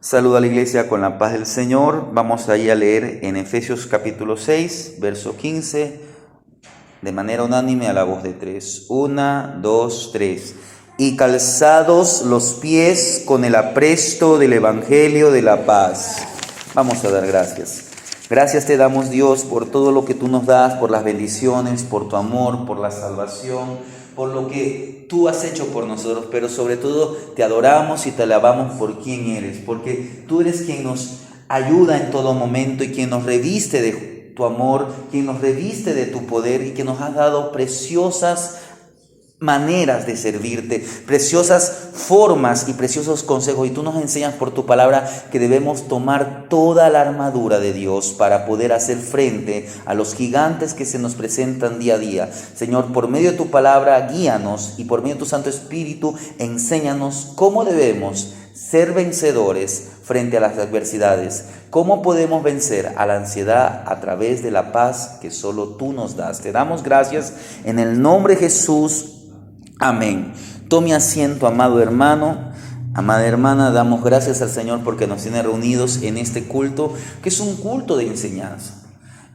Saluda a la iglesia con la paz del Señor. Vamos ahí a leer en Efesios capítulo 6, verso 15, de manera unánime a la voz de tres. 1, 2, 3. Y calzados los pies con el apresto del Evangelio de la paz. Vamos a dar gracias. Gracias te damos, Dios, por todo lo que tú nos das, por las bendiciones, por tu amor, por la salvación, por lo que tú has hecho por nosotros, pero sobre todo te adoramos y te alabamos por quién eres, porque tú eres quien nos ayuda en todo momento y quien nos reviste de tu amor, quien nos reviste de tu poder y que nos has dado preciosas maneras de servirte, preciosas formas y preciosos consejos, y tú nos enseñas por tu palabra que debemos tomar toda la armadura de Dios para poder hacer frente a los gigantes que se nos presentan día a día. Señor, por medio de tu palabra guíanos y por medio de tu Santo Espíritu enséñanos cómo debemos ser vencedores frente a las adversidades. ¿Cómo podemos vencer a la ansiedad? A través de la paz que solo tú nos das. Te damos gracias en el nombre de Jesús. Amén. Tome asiento, amado hermano, amada hermana. Damos gracias al Señor porque nos tiene reunidos en este culto, que es un culto de enseñanza.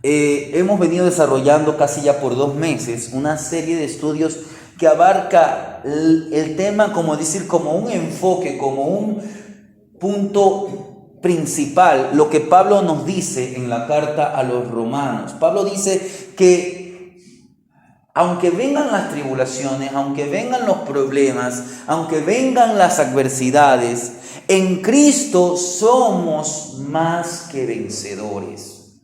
Hemos venido desarrollando casi ya por 2 meses una serie de estudios que abarca el tema, como decir, como un enfoque, como un punto principal, lo que Pablo nos dice en la carta a los romanos. Pablo dice que aunque vengan las tribulaciones, aunque vengan los problemas, aunque vengan las adversidades, en Cristo somos más que vencedores.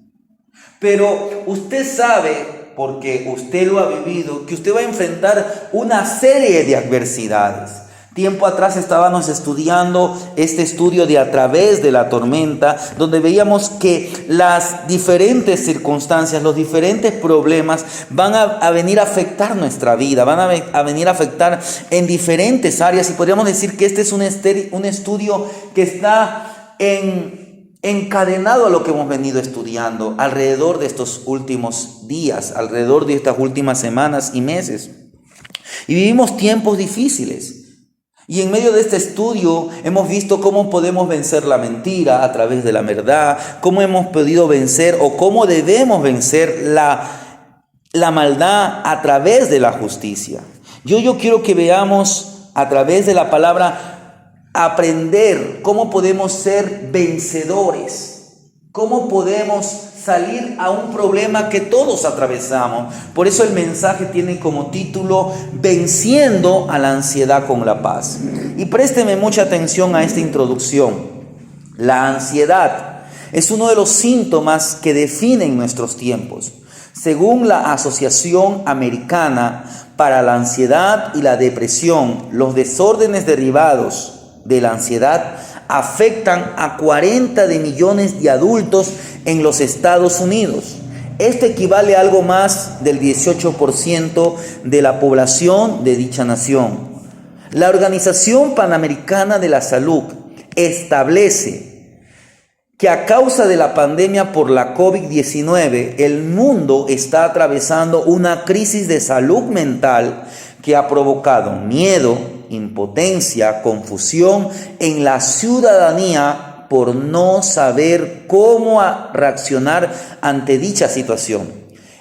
Pero usted sabe, porque usted lo ha vivido, que usted va a enfrentar una serie de adversidades. Tiempo atrás estábamos estudiando este estudio de A través de la tormenta, donde veíamos que las diferentes circunstancias, los diferentes problemas van a venir a afectar nuestra vida, van a venir a afectar en diferentes áreas, y podríamos decir que este es un estudio que está encadenado a lo que hemos venido estudiando alrededor de estos últimos días, alrededor de estas últimas semanas y meses. Y vivimos tiempos difíciles. Y en medio de este estudio hemos visto cómo podemos vencer la mentira a través de la verdad, cómo hemos podido vencer o cómo debemos vencer la maldad a través de la justicia. Yo quiero que veamos a través de la palabra aprender cómo podemos ser vencedores, cómo podemos salir a un problema que todos atravesamos. Por eso el mensaje tiene como título Venciendo a la ansiedad con la paz. Y présteme mucha atención a esta introducción. La ansiedad es uno de los síntomas que definen nuestros tiempos. Según la Asociación Americana para la Ansiedad y la Depresión, los desórdenes derivados de la ansiedad afectan a 40 millones de adultos en los Estados Unidos. Esto equivale a algo más del 18% de la población de dicha nación. La Organización Panamericana de la Salud establece que a causa de la pandemia por la COVID-19, el mundo está atravesando una crisis de salud mental que ha provocado miedo, impotencia, confusión en la ciudadanía por no saber cómo reaccionar ante dicha situación.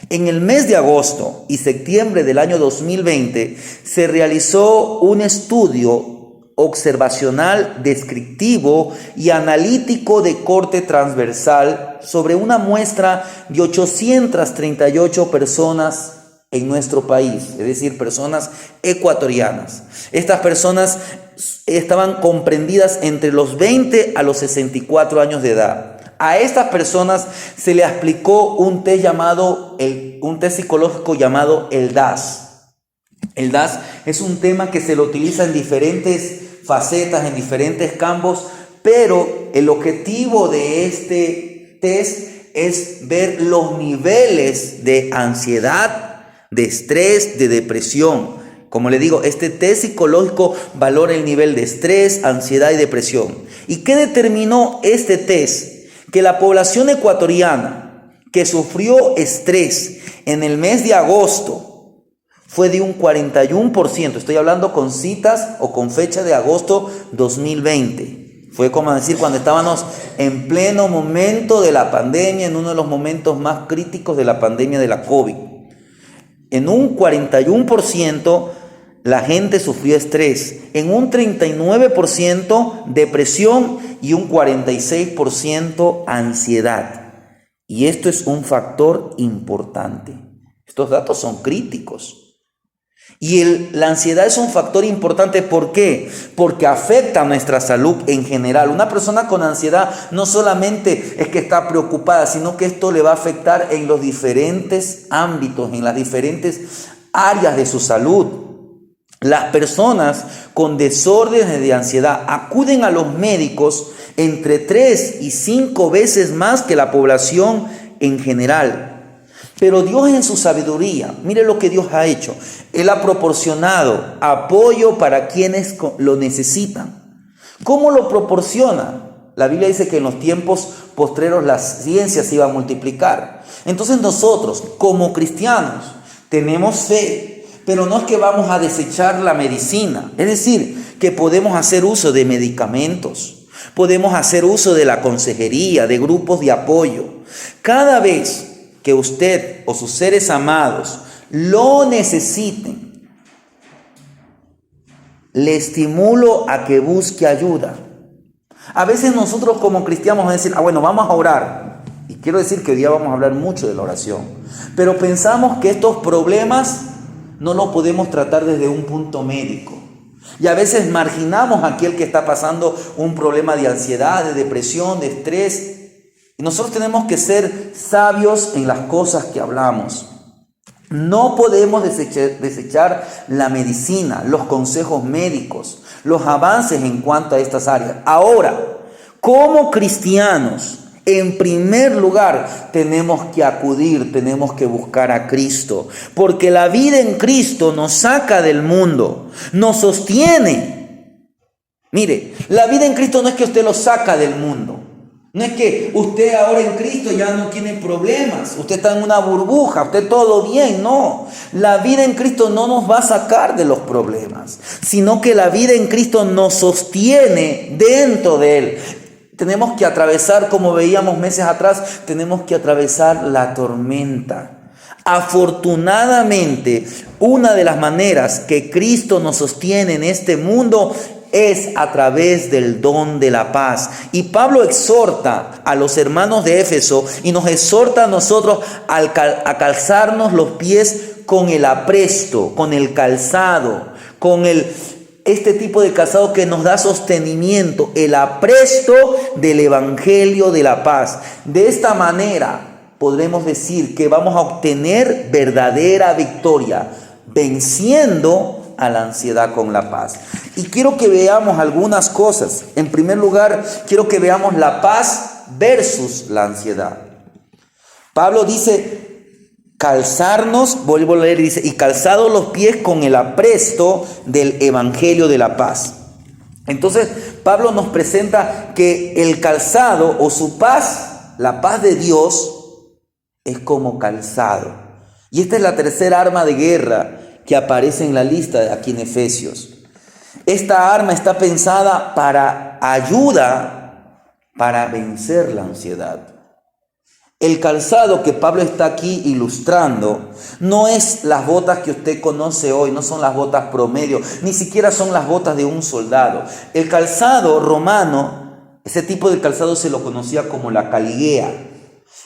En el mes de agosto y septiembre del año 2020 se realizó un estudio observacional, descriptivo y analítico de corte transversal sobre una muestra de 838 personas en nuestro país, es decir, personas ecuatorianas. Estas personas estaban comprendidas entre los 20 a los 64 años de edad. A estas personas se le aplicó un test psicológico llamado el DAS. El DAS es un tema que se lo utiliza en diferentes facetas, en diferentes campos, pero el objetivo de este test es ver los niveles de ansiedad, de estrés, de depresión. Como le digo, este test psicológico valora el nivel de estrés, ansiedad y depresión. ¿Y qué determinó este test? Que la población ecuatoriana que sufrió estrés en el mes de agosto fue de un 41%. Estoy hablando con citas o con fecha de agosto 2020. Fue como decir cuando estábamos en pleno momento de la pandemia, en uno de los momentos más críticos de la pandemia de la COVID. En un 41% la gente sufrió estrés, en un 39% depresión y un 46% ansiedad. Y esto es un factor importante. Estos datos son críticos. Y la ansiedad es un factor importante. ¿Por qué? Porque afecta a nuestra salud en general. Una persona con ansiedad no solamente es que está preocupada, sino que esto le va a afectar en los diferentes ámbitos, en las diferentes áreas de su salud. Las personas con desórdenes de ansiedad acuden a los médicos entre 3 y 5 veces más que la población en general. Pero Dios en su sabiduría, mire lo que Dios ha hecho. Él ha proporcionado apoyo para quienes lo necesitan. ¿Cómo lo proporciona? La Biblia dice que en los tiempos postreros la ciencia se iba a multiplicar. Entonces nosotros, como cristianos, tenemos fe, pero no es que vamos a desechar la medicina. Es decir, que podemos hacer uso de medicamentos, podemos hacer uso de la consejería, de grupos de apoyo. Cada vez que usted o sus seres amados lo necesiten, le estimulo a que busque ayuda. A veces nosotros como cristianos vamos a decir, bueno, vamos a orar. Y quiero decir que hoy día vamos a hablar mucho de la oración. Pero pensamos que estos problemas no los podemos tratar desde un punto médico. Y a veces marginamos a aquel que está pasando un problema de ansiedad, de depresión, de estrés. Y nosotros tenemos que ser sabios en las cosas que hablamos. No podemos desechar la medicina, los consejos médicos, los avances en cuanto a estas áreas. Ahora, como cristianos, en primer lugar, tenemos que acudir, tenemos que buscar a Cristo. Porque la vida en Cristo nos saca del mundo, nos sostiene. Mire, la vida en Cristo no es que usted lo saca del mundo. No es que usted ahora en Cristo ya no tiene problemas, usted está en una burbuja, usted todo bien, no. La vida en Cristo no nos va a sacar de los problemas, sino que la vida en Cristo nos sostiene dentro de Él. Tenemos que atravesar, como veíamos meses atrás, tenemos que atravesar la tormenta. Afortunadamente, una de las maneras que Cristo nos sostiene en este mundo es a través del don de la paz. Y Pablo exhorta a los hermanos de Éfeso y nos exhorta a nosotros a calzarnos los pies con el apresto, con el calzado, con este tipo de calzado que nos da sostenimiento, el apresto del Evangelio de la paz. De esta manera podremos decir que vamos a obtener verdadera victoria, venciendo a la ansiedad con la paz. Y quiero que veamos algunas cosas. En primer lugar, quiero que veamos la paz versus la ansiedad. Pablo dice, calzarnos, vuelvo a leer, dice, y calzados los pies con el apresto del Evangelio de la paz. Entonces, Pablo nos presenta que el calzado o su paz, la paz de Dios, es como calzado. Y esta es la tercera arma de guerra que aparece en la lista aquí en Efesios. Esta arma está pensada para ayuda para vencer la ansiedad. El calzado que Pablo está aquí ilustrando no es las botas que usted conoce hoy, no son las botas promedio, ni siquiera son las botas de un soldado. El calzado romano, ese tipo de calzado se lo conocía como la caligea.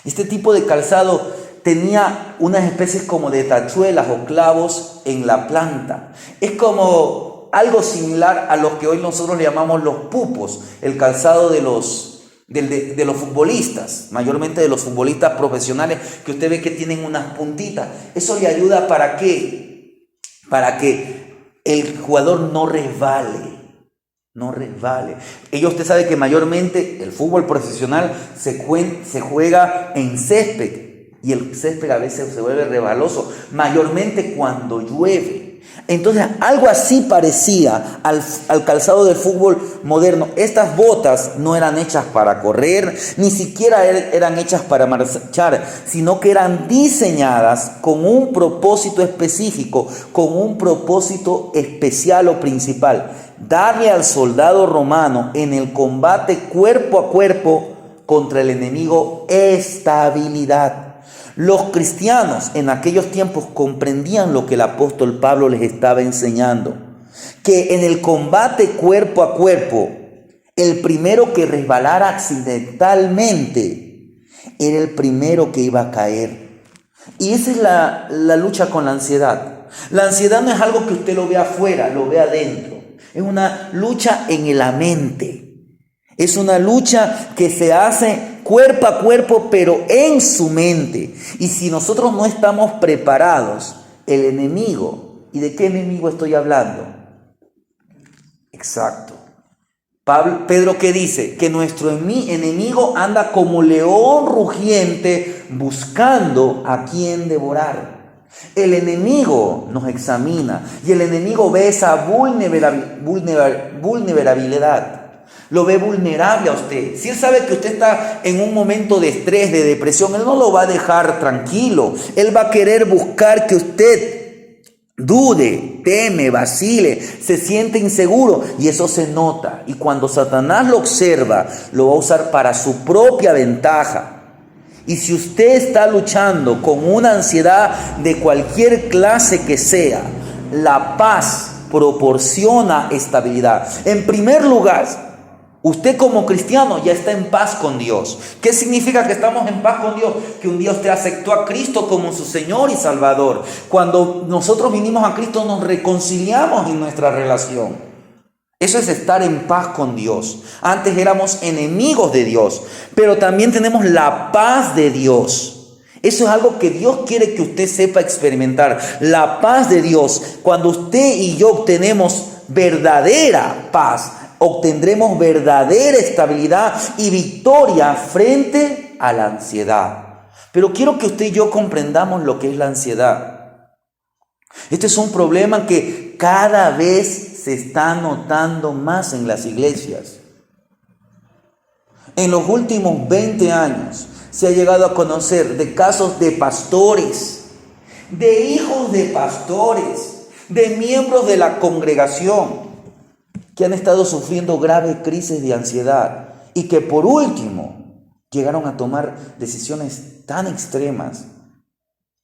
Este tipo de calzado tenía unas especies como de tachuelas o clavos en la planta. Es como algo similar a lo que hoy nosotros le llamamos los pupos, el calzado de los futbolistas, mayormente de los futbolistas profesionales, que usted ve que tienen unas puntitas. Eso le ayuda ¿para qué? Para que el jugador no resbale. Usted sabe que mayormente el fútbol profesional se juega en césped. Y el césped a veces se vuelve resbaloso, mayormente cuando llueve. Entonces, algo así parecía al calzado del fútbol moderno. Estas botas no eran hechas para correr, ni siquiera eran hechas para marchar, sino que eran diseñadas con un propósito específico, con un propósito especial o principal: darle al soldado romano en el combate cuerpo a cuerpo contra el enemigo estabilidad. Los cristianos en aquellos tiempos comprendían lo que el apóstol Pablo les estaba enseñando, que en el combate cuerpo a cuerpo, el primero que resbalara accidentalmente era el primero que iba a caer. Y esa es la lucha con la ansiedad. La ansiedad no es algo que usted lo ve afuera, lo ve adentro. Es una lucha en la mente. Es una lucha que se hace cuerpo a cuerpo, pero en su mente. Y si nosotros no estamos preparados, el enemigo, ¿y de qué enemigo estoy hablando? Exacto. Pedro, ¿qué dice? Que nuestro enemigo anda como león rugiente buscando a quien devorar. El enemigo nos examina y el enemigo ve esa vulnerabilidad. Lo ve vulnerable a usted. Si él sabe que usted está en un momento de estrés, de depresión, él no lo va a dejar tranquilo. Él va a querer buscar que usted dude, teme, vacile, se siente inseguro, y eso se nota. Y cuando Satanás lo observa, lo va a usar para su propia ventaja. Y si usted está luchando con una ansiedad de cualquier clase que sea, la paz proporciona estabilidad. En primer lugar, usted como cristiano ya está en paz con Dios. ¿Qué significa que estamos en paz con Dios? Que un día usted aceptó a Cristo como su Señor y Salvador. Cuando nosotros vinimos a Cristo nos reconciliamos en nuestra relación. Eso es estar en paz con Dios. Antes éramos enemigos de Dios, pero también tenemos la paz de Dios. Eso es algo que Dios quiere que usted sepa experimentar. La paz de Dios. Cuando usted y yo obtenemos verdadera paz, obtendremos verdadera estabilidad y victoria frente a la ansiedad. Pero quiero que usted y yo comprendamos lo que es la ansiedad. Este es un problema que cada vez se está notando más en las iglesias. En los últimos 20 años se ha llegado a conocer de casos de pastores, de hijos de pastores, de miembros de la congregación, que han estado sufriendo graves crisis de ansiedad y que por último llegaron a tomar decisiones tan extremas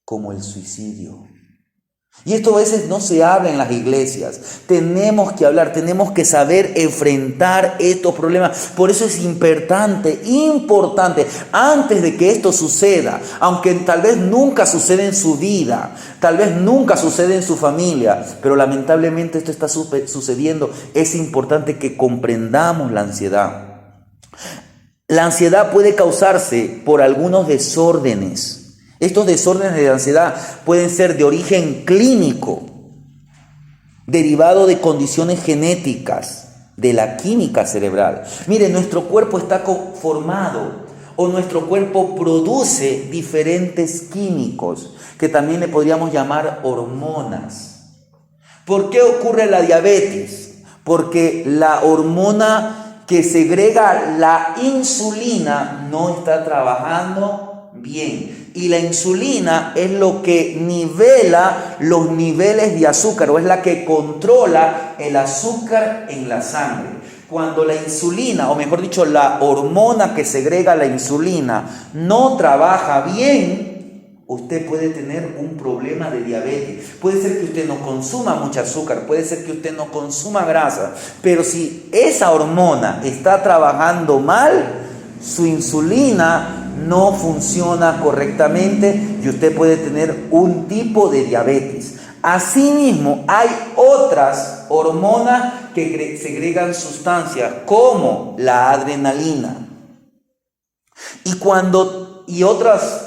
como el suicidio. Y esto a veces no se habla en las iglesias. Tenemos que hablar, tenemos que saber enfrentar estos problemas. Por eso es importante, antes de que esto suceda, aunque tal vez nunca suceda en su vida, tal vez nunca suceda en su familia, pero lamentablemente esto está sucediendo, es importante que comprendamos la ansiedad. La ansiedad puede causarse por algunos desórdenes. Estos desórdenes de ansiedad pueden ser de origen clínico, derivado de condiciones genéticas, de la química cerebral. Mire, nuestro cuerpo está conformado, o nuestro cuerpo produce diferentes químicos, que también le podríamos llamar hormonas. ¿Por qué ocurre la diabetes? Porque la hormona que segrega la insulina no está trabajando bien. Y la insulina es lo que nivela los niveles de azúcar, o es la que controla el azúcar en la sangre. Cuando la insulina, o mejor dicho, la hormona que segrega la insulina no trabaja bien, usted puede tener un problema de diabetes. Puede ser que usted no consuma mucho azúcar, puede ser que usted no consuma grasa, pero si esa hormona está trabajando mal, su insulina no funciona correctamente y usted puede tener un tipo de diabetes. Asimismo, hay otras hormonas que segregan sustancias como la adrenalina y otras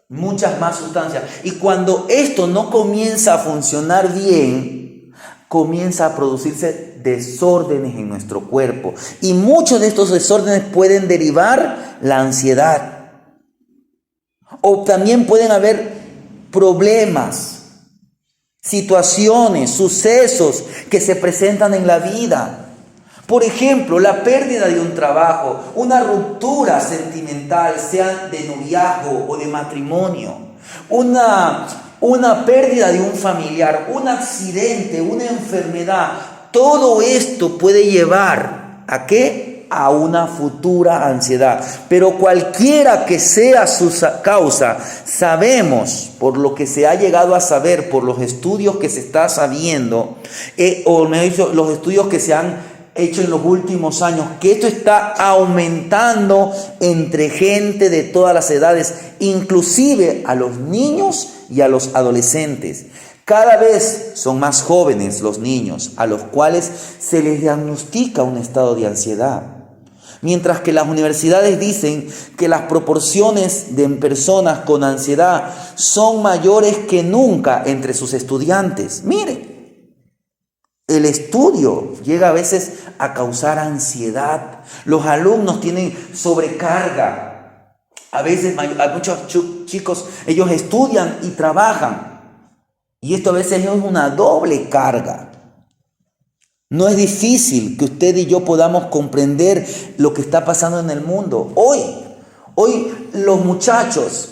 muchas más sustancias. Y cuando esto no comienza a funcionar bien, comienza a producirse desórdenes en nuestro cuerpo. Y muchos de estos desórdenes pueden derivar la ansiedad. O también pueden haber problemas situaciones, sucesos que se presentan en la vida. Por ejemplo, la pérdida de un trabajo, una ruptura sentimental, sea de noviazgo o de matrimonio, una pérdida de un familiar, un accidente, una enfermedad. Todo esto puede llevar ¿a qué? A una futura ansiedad. Pero cualquiera que sea su causa, sabemos, por lo que se ha llegado a saber, por los estudios que se está sabiendo, o mejor dicho, los estudios que se han hecho en los últimos años, que esto está aumentando entre gente de todas las edades, inclusive a los niños y a los adolescentes. Cada vez son más jóvenes los niños a los cuales se les diagnostica un estado de ansiedad. Mientras que las universidades dicen que las proporciones de personas con ansiedad son mayores que nunca entre sus estudiantes. Mire, el estudio llega a veces a causar ansiedad. Los alumnos tienen sobrecarga. A veces hay muchos chicos, ellos estudian y trabajan. Y esto a veces es una doble carga. No es difícil que usted y yo podamos comprender lo que está pasando en el mundo. Hoy los muchachos,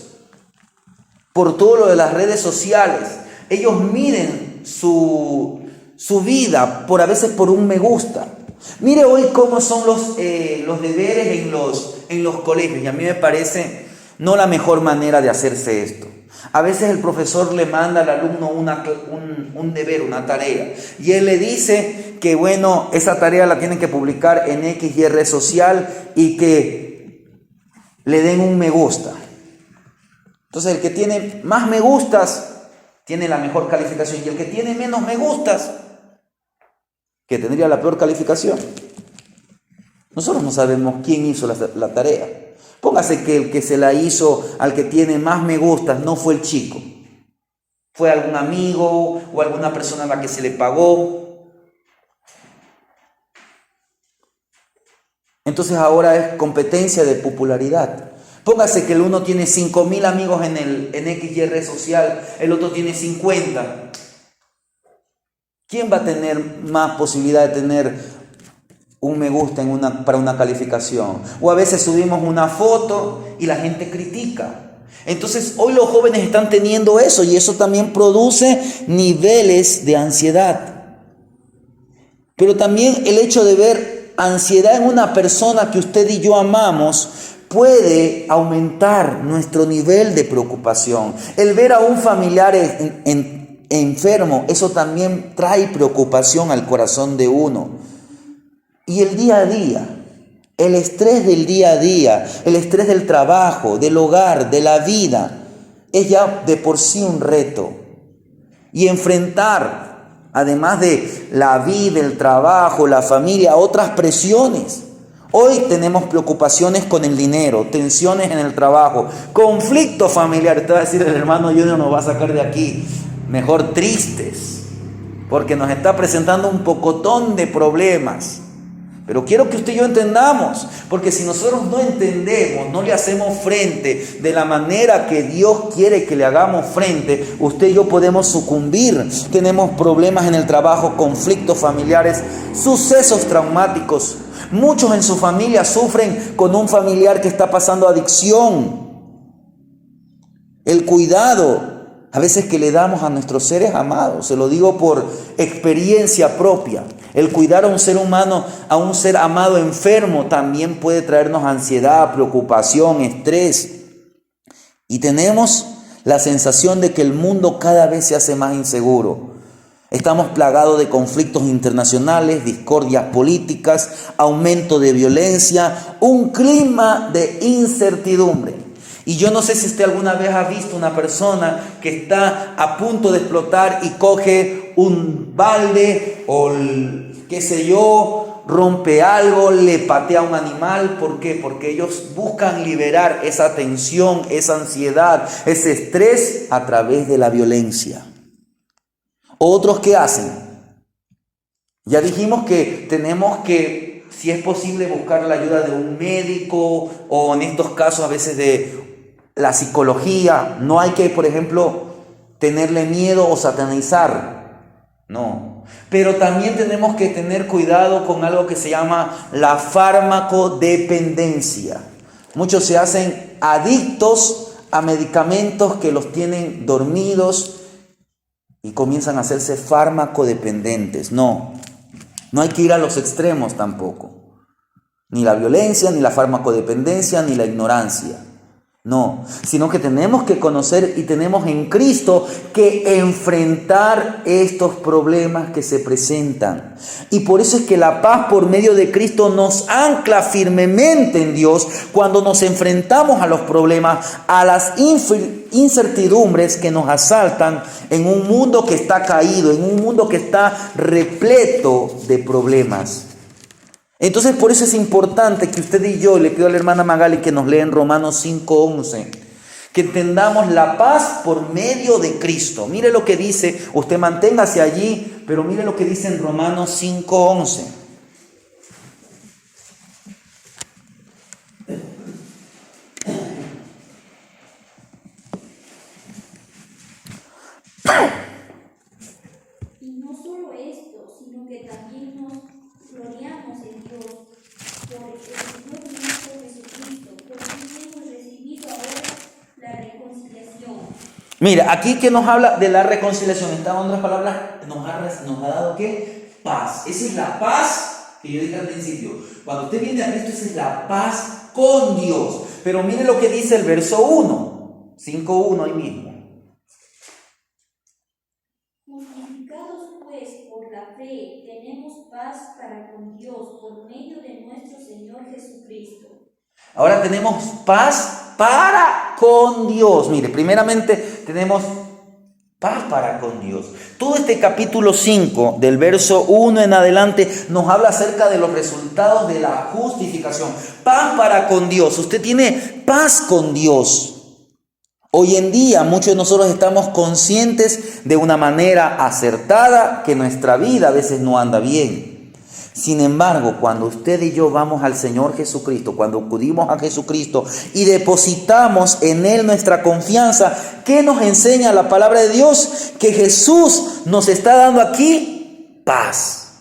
por todo lo de las redes sociales, ellos miden su vida a veces por un me gusta. Mire hoy cómo son los deberes en los colegios, y a mí me parece no la mejor manera de hacerse esto. A veces el profesor le manda al alumno un deber, una tarea, y él le dice que bueno, esa tarea la tienen que publicar en X y red social y que le den un me gusta. Entonces el que tiene más me gustas tiene la mejor calificación, y el que tiene menos me gustas, que tendría la peor calificación. Nosotros no sabemos quién hizo la tarea. Póngase que el que se la hizo al que tiene más me gustas no fue el chico. Fue algún amigo o alguna persona a la que se le pagó. Entonces ahora es competencia de popularidad. Póngase que el uno tiene 5,000 amigos en X y red social, el otro tiene 50. ¿Quién va a tener más posibilidad de tener un me gusta para una calificación? O a veces subimos una foto y la gente critica. Entonces hoy los jóvenes están teniendo eso, y eso también produce niveles de ansiedad. Pero también el hecho de ver ansiedad en una persona que usted y yo amamos puede aumentar nuestro nivel de preocupación. El ver a un familiar enfermo, eso también trae preocupación al corazón de uno. Y el día a día, el estrés del día a día, el estrés del trabajo, del hogar, de la vida, es ya de por sí un reto. Y enfrentar, además de la vida, el trabajo, la familia, otras presiones. Hoy tenemos preocupaciones con el dinero, tensiones en el trabajo, conflictos familiares. Te va a decir el hermano Junior, nos va a sacar de aquí. Mejor tristes, porque nos está presentando un pocotón de problemas. Pero quiero que usted y yo entendamos, porque si nosotros no entendemos, no le hacemos frente de la manera que Dios quiere que le hagamos frente, usted y yo podemos sucumbir. Tenemos problemas en el trabajo, conflictos familiares, sucesos traumáticos. Muchos en su familia sufren con un familiar que está pasando adicción. El cuidado a veces que le damos a nuestros seres amados, se lo digo por experiencia propia. El cuidar a un ser humano, a un ser amado enfermo, también puede traernos ansiedad, preocupación, estrés. Y tenemos la sensación de que el mundo cada vez se hace más inseguro. Estamos plagados de conflictos internacionales, discordias políticas, aumento de violencia, un clima de incertidumbre. Y yo no sé si usted alguna vez ha visto una persona que está a punto de explotar y coge un balde o qué sé yo, rompe algo, le patea a un animal. ¿Por qué? Porque ellos buscan liberar esa tensión, esa ansiedad, ese estrés a través de la violencia. ¿Otros qué hacen? Ya dijimos que tenemos que, si es posible, buscar la ayuda de un médico, o en estos casos a veces de la psicología. No hay que, por ejemplo, tenerle miedo o satanizar. No. Pero también tenemos que tener cuidado con algo que se llama la farmacodependencia. Muchos se hacen adictos a medicamentos que los tienen dormidos y comienzan a hacerse farmacodependientes. No hay que ir a los extremos tampoco. Ni la violencia, ni la farmacodependencia, ni la ignorancia. No, sino que tenemos que conocer y tenemos en Cristo que enfrentar estos problemas que se presentan. Y por eso es que la paz por medio de Cristo nos ancla firmemente en Dios cuando nos enfrentamos a los problemas, a las incertidumbres que nos asaltan en un mundo que está caído, en un mundo que está repleto de problemas. Entonces por eso es importante que usted y yo, le pido a la hermana Magali que nos lea en Romanos 5:11, que entendamos la paz por medio de Cristo. Mire lo que dice, usted manténgase allí, pero mire lo que dice en Romanos 5:11. Y no solo esto, sino que también nos gloriamos en Dios por el Señor nuestro Jesucristo, por quien hemos recibido ahora la reconciliación. Mira, aquí que nos habla de la reconciliación, en otras palabras, nos ha dado ¿qué? Paz. Esa es la paz que yo dije al principio. Cuando usted viene a Cristo, esa es la paz con Dios. Pero mire lo que dice el verso 1, 5:1 ahí mismo. Justificados pues por la fe, tenemos paz para con Dios por medio de nuestro Señor Jesucristo. Ahora tenemos paz para con Dios. Mire, primeramente tenemos paz para con Dios. Todo este capítulo 5, del verso 1 en adelante, nos habla acerca de los resultados de la justificación. Paz para con Dios. Usted tiene paz con Dios. Hoy en día muchos de nosotros estamos conscientes de una manera acertada que nuestra vida a veces no anda bien. Sin embargo, cuando usted y yo vamos al Señor Jesucristo, cuando acudimos a Jesucristo y depositamos en Él nuestra confianza, ¿qué nos enseña la palabra de Dios? Que Jesús nos está dando aquí paz.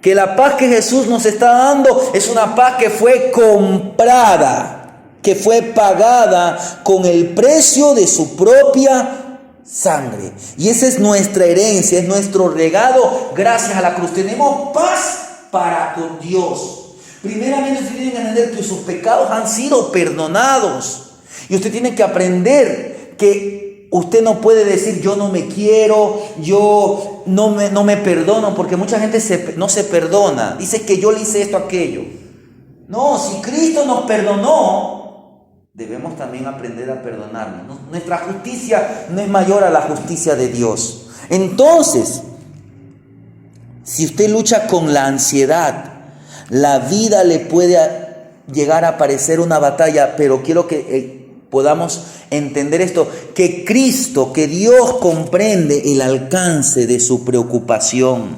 Que la paz que Jesús nos está dando es una paz que fue comprada, que fue pagada con el precio de su propia sangre. Y esa es nuestra herencia, es nuestro regalo gracias a la cruz. Tenemos paz para con Dios. Primeramente usted tiene que entender que sus pecados han sido perdonados. Y usted tiene que aprender que usted no puede decir yo no me quiero, yo no me perdono, porque mucha gente no se perdona. Dice que yo le hice esto, aquello. No, si Cristo nos perdonó, debemos también aprender a perdonarnos. Nuestra justicia no es mayor a la justicia de Dios. Entonces, si usted lucha con la ansiedad, la vida le puede llegar a parecer una batalla, pero quiero que podamos entender esto, que Cristo, que Dios comprende el alcance de su preocupación.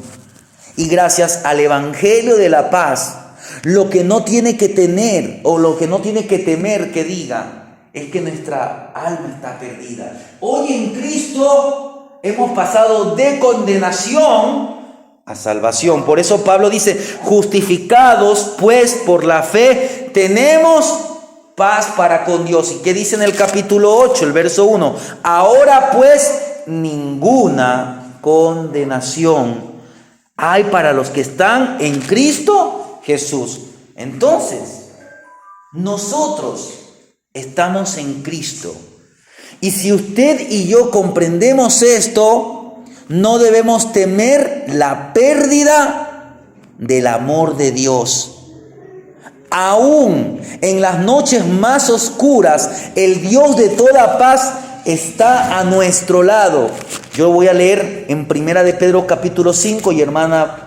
Y gracias al Evangelio de la paz, lo que no tiene que tener o lo que no tiene que temer que diga es que nuestra alma está perdida. Hoy en Cristo hemos pasado de condenación a salvación. Por eso Pablo dice, justificados pues por la fe, tenemos paz para con Dios. ¿Y qué dice en el capítulo 8, el verso 1? Ahora pues ninguna condenación hay para los que están en Cristo Jesús. Entonces, nosotros estamos en Cristo. Y si usted y yo comprendemos esto, no debemos temer la pérdida del amor de Dios. Aún en las noches más oscuras, el Dios de toda paz está a nuestro lado. Yo voy a leer en Primera de Pedro capítulo 5 y hermana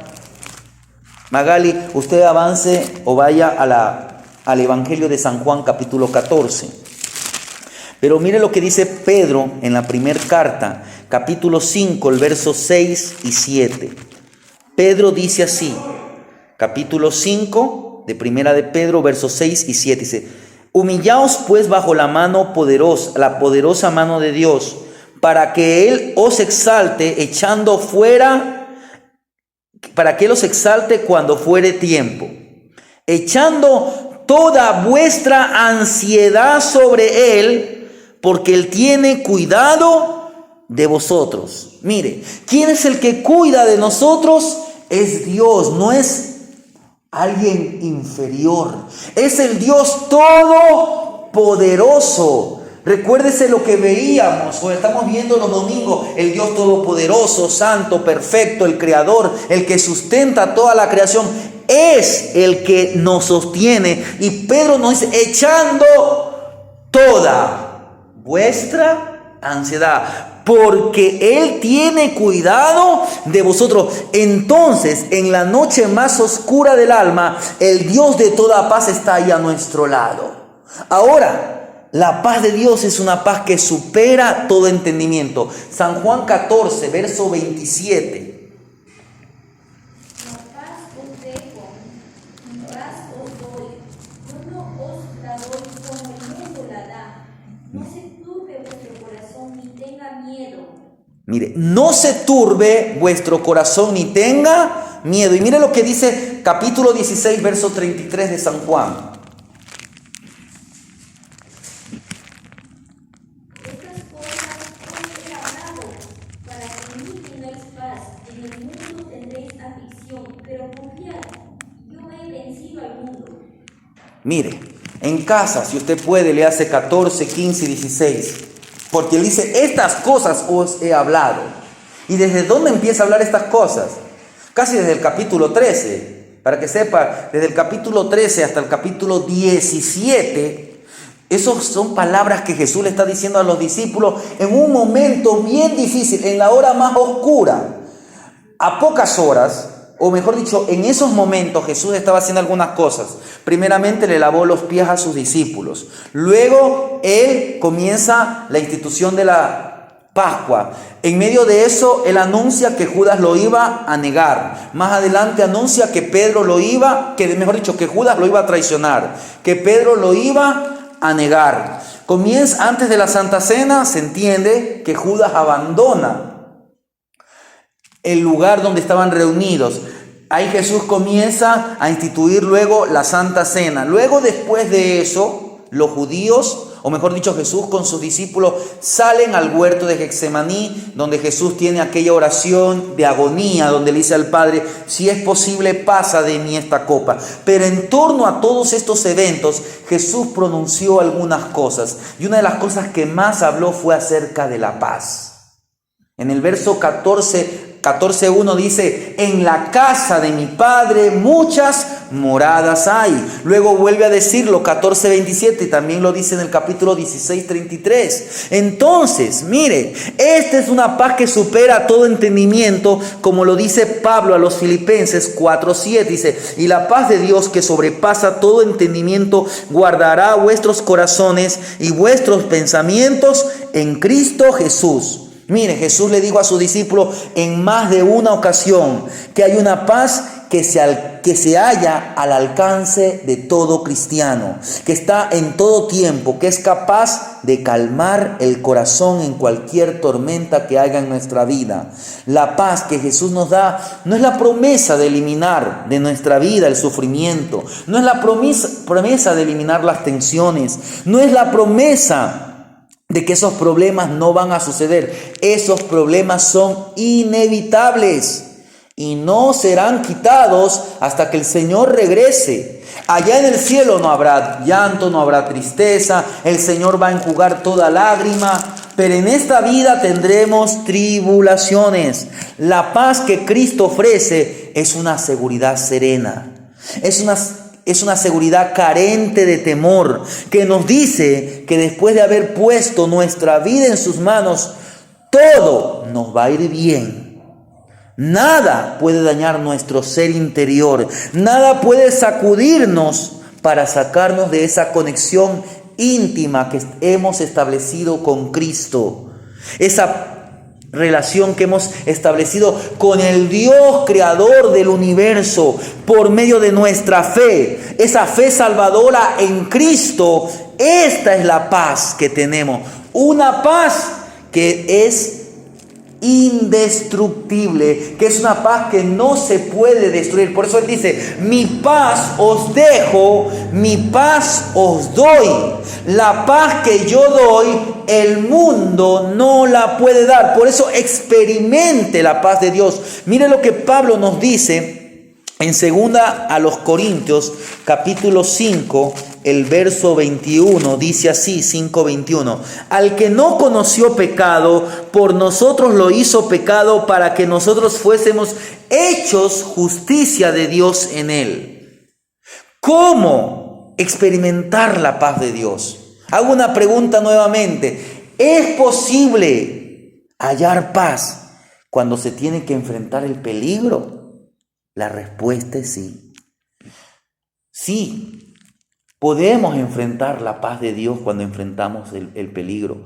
Magali, usted avance o vaya al Evangelio de San Juan capítulo 14. Pero mire lo que dice Pedro en la primera carta, capítulo 5, el verso 6 y 7. Pedro dice así, capítulo 5 de Primera de Pedro, versos 6 y 7. Dice, humillaos pues bajo la poderosa mano de Dios, para que Él os exalte echando fuera, para que Él os exalte cuando fuere tiempo, echando toda vuestra ansiedad sobre Él, porque Él tiene cuidado de vosotros. Mire, ¿quién es el que cuida de nosotros? Es Dios, no es alguien inferior. Es el Dios todopoderoso. Recuérdese lo que veíamos o estamos viendo los domingos: el Dios todopoderoso, santo, perfecto, el creador, el que sustenta toda la creación, es el que nos sostiene. Y Pedro nos dice: echando toda vuestra ansiedad, porque Él tiene cuidado de vosotros. Entonces, en la noche más oscura del alma, el Dios de toda paz está ahí a nuestro lado. Ahora, la paz de Dios es una paz que supera todo entendimiento. San Juan 14, verso 27. La paz os dejo, mi paz os doy. Yo no os la doy como el mundo la da. No se turbe vuestro corazón ni tenga miedo. Mire, no se turbe vuestro corazón ni tenga miedo. Y mire lo que dice capítulo 16, verso 33 de San Juan. Estas cosas os he hablado, para que en mí tengáis paz. En el mundo tendréis aflicción, pero confiad, yo he vencido al mundo. Mire, en casa, si usted puede, le hace 14, 15 y 16. Porque él dice: estas cosas os he hablado. ¿Y desde dónde empieza a hablar estas cosas? Casi desde el capítulo 13. Para que sepa, desde el capítulo 13 hasta el capítulo 17, esas son palabras que Jesús le está diciendo a los discípulos en un momento bien difícil, en la hora más oscura. A pocas horas, o mejor dicho, en esos momentos Jesús estaba haciendo algunas cosas. Primeramente le lavó los pies a sus discípulos. Luego Él comienza la institución de la Pascua. En medio de eso, Él anuncia que Judas lo iba a negar. Más adelante anuncia que Pedro lo iba, que Judas lo iba a traicionar, que Pedro lo iba a negar. Comienza antes de la Santa Cena, se entiende que Judas abandona el lugar donde estaban reunidos. Ahí Jesús comienza a instituir luego la Santa Cena. Luego, después de eso, los judíos, o mejor dicho, Jesús con sus discípulos, salen al huerto de Getsemaní, donde Jesús tiene aquella oración de agonía, donde le dice al Padre: si es posible, pasa de mí esta copa. Pero en torno a todos estos eventos, Jesús pronunció algunas cosas. Y una de las cosas que más habló fue acerca de la paz. En el verso 14:1 dice: en la casa de mi Padre muchas moradas hay. Luego vuelve a decirlo 14:27 y también lo dice en el capítulo 16:33. Entonces, mire, esta es una paz que supera todo entendimiento, como lo dice Pablo a los Filipenses 4:7. Dice: y la paz de Dios, que sobrepasa todo entendimiento, guardará vuestros corazones y vuestros pensamientos en Cristo Jesús. Mire, Jesús le dijo a sus discípulos en más de una ocasión que hay una paz que se halla al alcance de todo cristiano, que está en todo tiempo, que es capaz de calmar el corazón en cualquier tormenta que haya en nuestra vida. La paz que Jesús nos da no es la promesa de eliminar de nuestra vida el sufrimiento, no es la promesa de eliminar las tensiones, no es la promesa de que esos problemas no van a suceder. Esos problemas son inevitables y no serán quitados hasta que el Señor regrese. Allá en el cielo no habrá llanto, no habrá tristeza, el Señor va a enjugar toda lágrima, pero en esta vida tendremos tribulaciones. La paz que Cristo ofrece es una seguridad serena, es una seguridad carente de temor, que nos dice que después de haber puesto nuestra vida en sus manos, todo nos va a ir bien. Nada puede dañar nuestro ser interior, nada puede sacudirnos para sacarnos de esa conexión íntima que hemos establecido con Cristo. Esa relación que hemos establecido con el Dios creador del universo por medio de nuestra fe, esa fe salvadora en Cristo. Esta es la paz que tenemos, una paz que es indestructible, que es una paz que no se puede destruir. Por eso Él dice: mi paz os dejo, mi paz os doy. La paz que yo doy, el mundo no la puede dar. Por eso experimente la paz de Dios. Mire lo que Pablo nos dice en 2 a los Corintios, capítulo 5, el verso 21, dice así, 5:21. Al que no conoció pecado, por nosotros lo hizo pecado para que nosotros fuésemos hechos justicia de Dios en él. ¿Cómo experimentar la paz de Dios? Hago una pregunta nuevamente. ¿Es posible hallar paz cuando se tiene que enfrentar el peligro? La respuesta es sí. Sí, podemos enfrentar la paz de Dios cuando enfrentamos el peligro.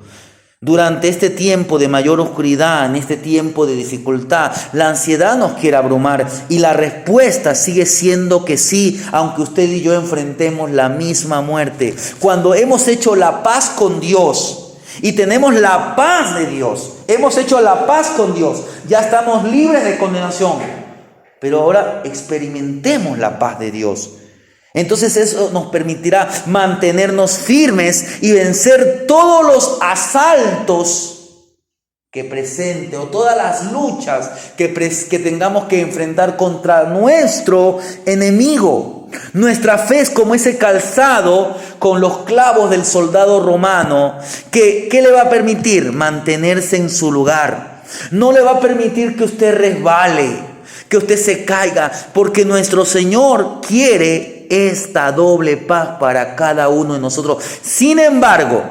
Durante este tiempo de mayor oscuridad, en este tiempo de dificultad, la ansiedad nos quiere abrumar y la respuesta sigue siendo que sí, aunque usted y yo enfrentemos la misma muerte. Cuando hemos hecho la paz con Dios y tenemos la paz de Dios, hemos hecho la paz con Dios, ya estamos libres de condenación. Pero ahora experimentemos la paz de Dios. Entonces eso nos permitirá mantenernos firmes y vencer todos los asaltos que presente o todas las luchas que tengamos que enfrentar contra nuestro enemigo. Nuestra fe es como ese calzado con los clavos del soldado romano que ¿qué le va a permitir? Mantenerse en su lugar. No le va a permitir que usted resbale, que usted se caiga, porque nuestro Señor quiere esta doble paz para cada uno de nosotros. Sin embargo,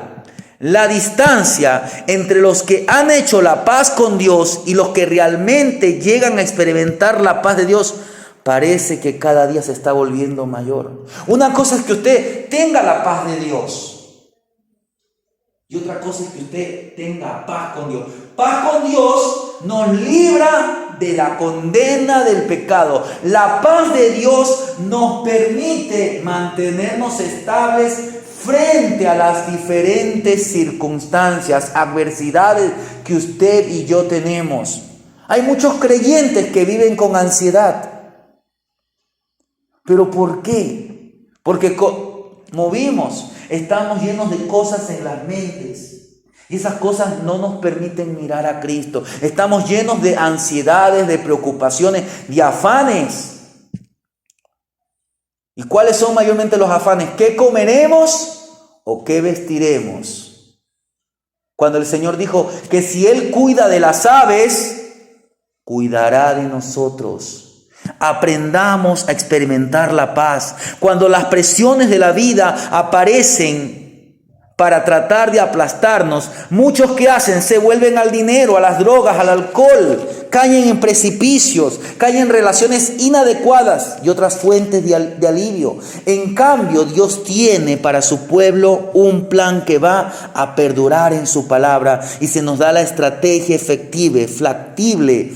la distancia entre los que han hecho la paz con Dios y los que realmente llegan a experimentar la paz de Dios parece que cada día se está volviendo mayor. Una cosa es que usted tenga la paz de Dios y otra cosa es que usted tenga paz con Dios. Paz con Dios nos libra de la condena del pecado. La paz de Dios nos permite mantenernos estables frente a las diferentes circunstancias, adversidades que usted y yo tenemos. Hay muchos creyentes que viven con ansiedad. ¿Pero por qué? Porque como vimos, estamos llenos de cosas en las mentes. Y esas cosas no nos permiten mirar a Cristo. Estamos llenos de ansiedades, de preocupaciones, de afanes. ¿Y cuáles son mayormente los afanes? ¿Qué comeremos o qué vestiremos? Cuando el Señor dijo que si Él cuida de las aves, cuidará de nosotros. Aprendamos a experimentar la paz. Cuando las presiones de la vida aparecen para tratar de aplastarnos, muchos que hacen se vuelven al dinero, a las drogas, al alcohol, caen en precipicios, caen en relaciones inadecuadas y otras fuentes de alivio. En cambio, Dios tiene para su pueblo un plan que va a perdurar en su palabra y se nos da la estrategia efectiva, factible